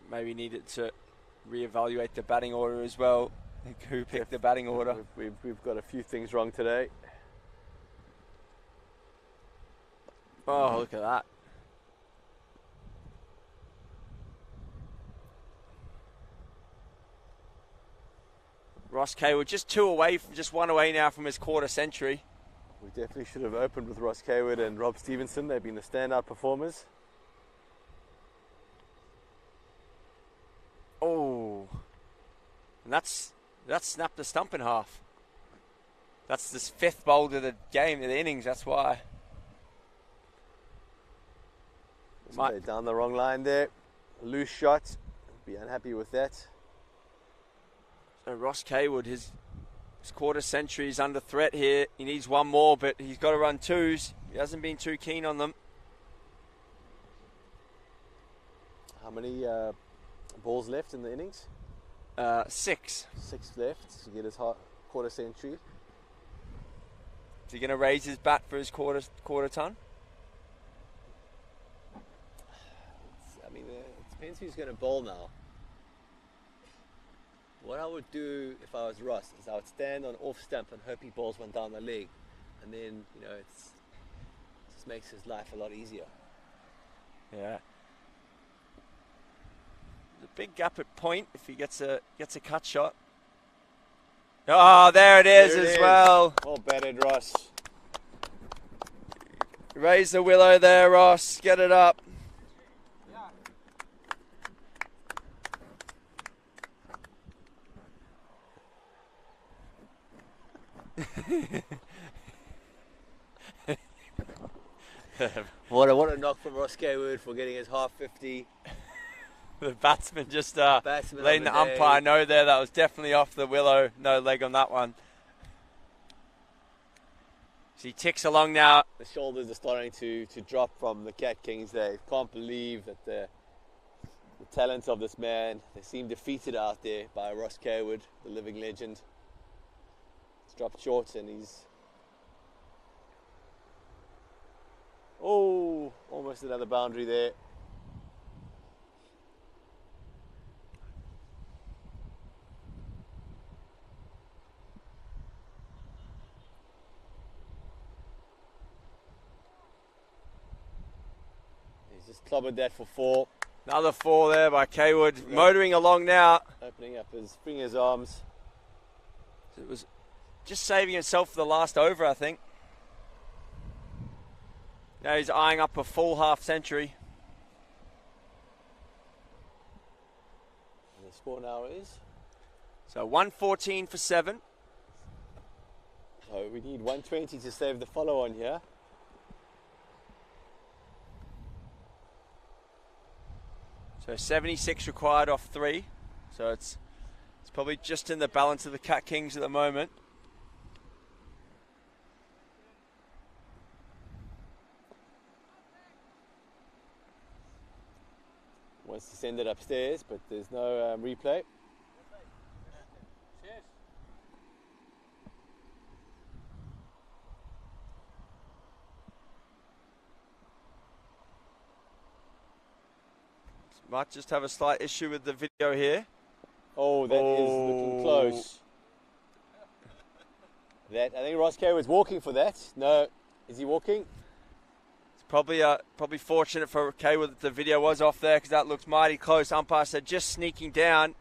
Speaker 5: Maybe needed to reevaluate the batting order as well. Who picked the batting order?
Speaker 4: We've got a few things wrong today.
Speaker 5: Oh, look at that. Ross Kathiwada just 2 away, just 1 away now from his quarter century.
Speaker 4: We definitely should have opened with Ross Kathiwada and Rob Stevenson. They've been the standout performers.
Speaker 5: Oh, and that snapped the stump in half. That's this 5th bowl of the game, of the innings. That's why.
Speaker 4: They're down the wrong line there. Loose shot. Be unhappy with that.
Speaker 5: So Ross Kathiwada, his quarter century is under threat here. He needs 1 more, but he's got to run 2s. He hasn't been too keen on them.
Speaker 4: How many balls left in the innings?
Speaker 5: 6.
Speaker 4: 6 left to get his quarter century.
Speaker 5: Is he going to raise his bat for his quarter ton?
Speaker 4: I mean, it depends who's going to bowl now. What I would do if I was Ross is I would stand on off stump and hope he bowls one down the leg, and then it just makes his life a lot easier.
Speaker 5: Yeah. There's a big gap at point if he gets a cut shot. Oh, there it is as well.
Speaker 4: Well batted, Ross.
Speaker 5: Raise the willow there, Ross. Get it up.
Speaker 4: What a knock from Ross Kathiwada for getting his half 50.
Speaker 5: The batsman just letting the umpire know there that was definitely off the willow. No leg on that one. So he ticks along now.
Speaker 4: The shoulders are starting to drop from the Cat Kings. They can't believe that the talent of this man. They seem defeated out there by Ross Kathiwada, the living legend. He's dropped short and he's... Oh, almost another boundary there. He's just clobbered that for 4.
Speaker 5: Another 4 there by Kathiwada, motoring along now.
Speaker 4: Opening up freeing his arms.
Speaker 5: It was just saving himself for the last over, I think. Now he's eyeing up a full half century.
Speaker 4: And the score now is?
Speaker 5: So 114 for 7.
Speaker 4: Oh, we need 120 to save the follow-on here.
Speaker 5: So 76 required off 3. So it's probably just in the balance of the Cat Kings at the moment.
Speaker 4: Wants to send it upstairs, but there's no replay.
Speaker 5: Might just have a slight issue with the video here.
Speaker 4: Oh, that is looking close. I think Ross Kay was walking for that. No, is he walking?
Speaker 5: It's probably fortunate for Kathiwada that the video was off there because that looks mighty close. Umpire said just sneaking down.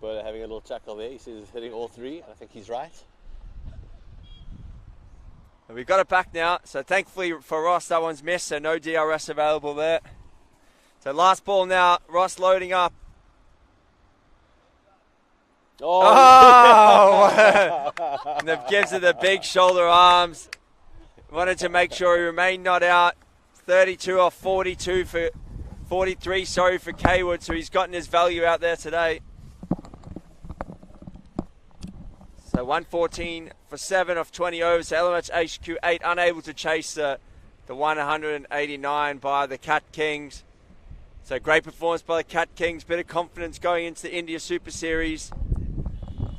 Speaker 4: But having a little chuckle there. He says he's hitting all 3. I think he's right.
Speaker 5: And we've got it back now. So thankfully for Ross, that one's missed. So no DRS available there. So last ball now. Ross loading up. Oh! And the gives it the big shoulder arms. Wanted to make sure he remained not out. 32 off 42 for 43. Sorry for Kathiwada. So he's gotten his value out there today. So 114 for 7 off 20 overs. So LMS HQ 8 unable to chase the 189 by the Cat Kings. So great performance by the Cat Kings. Bit of confidence going into the India Super Series.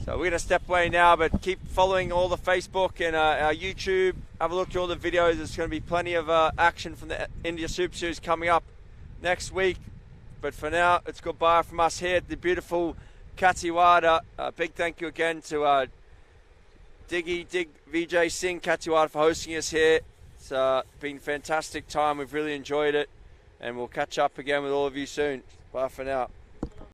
Speaker 5: So we're going to step away now, but keep following all the Facebook and our YouTube. Have a look at all the videos. There's going to be plenty of action from the India Super Series coming up next week. But for now, it's goodbye from us here at the beautiful Kathiwada. Big thank you again to Dig Vijay Singh Kathiwada for hosting us here. It's been a fantastic time. We've really enjoyed it. And we'll catch up again with all of you soon. Bye for now.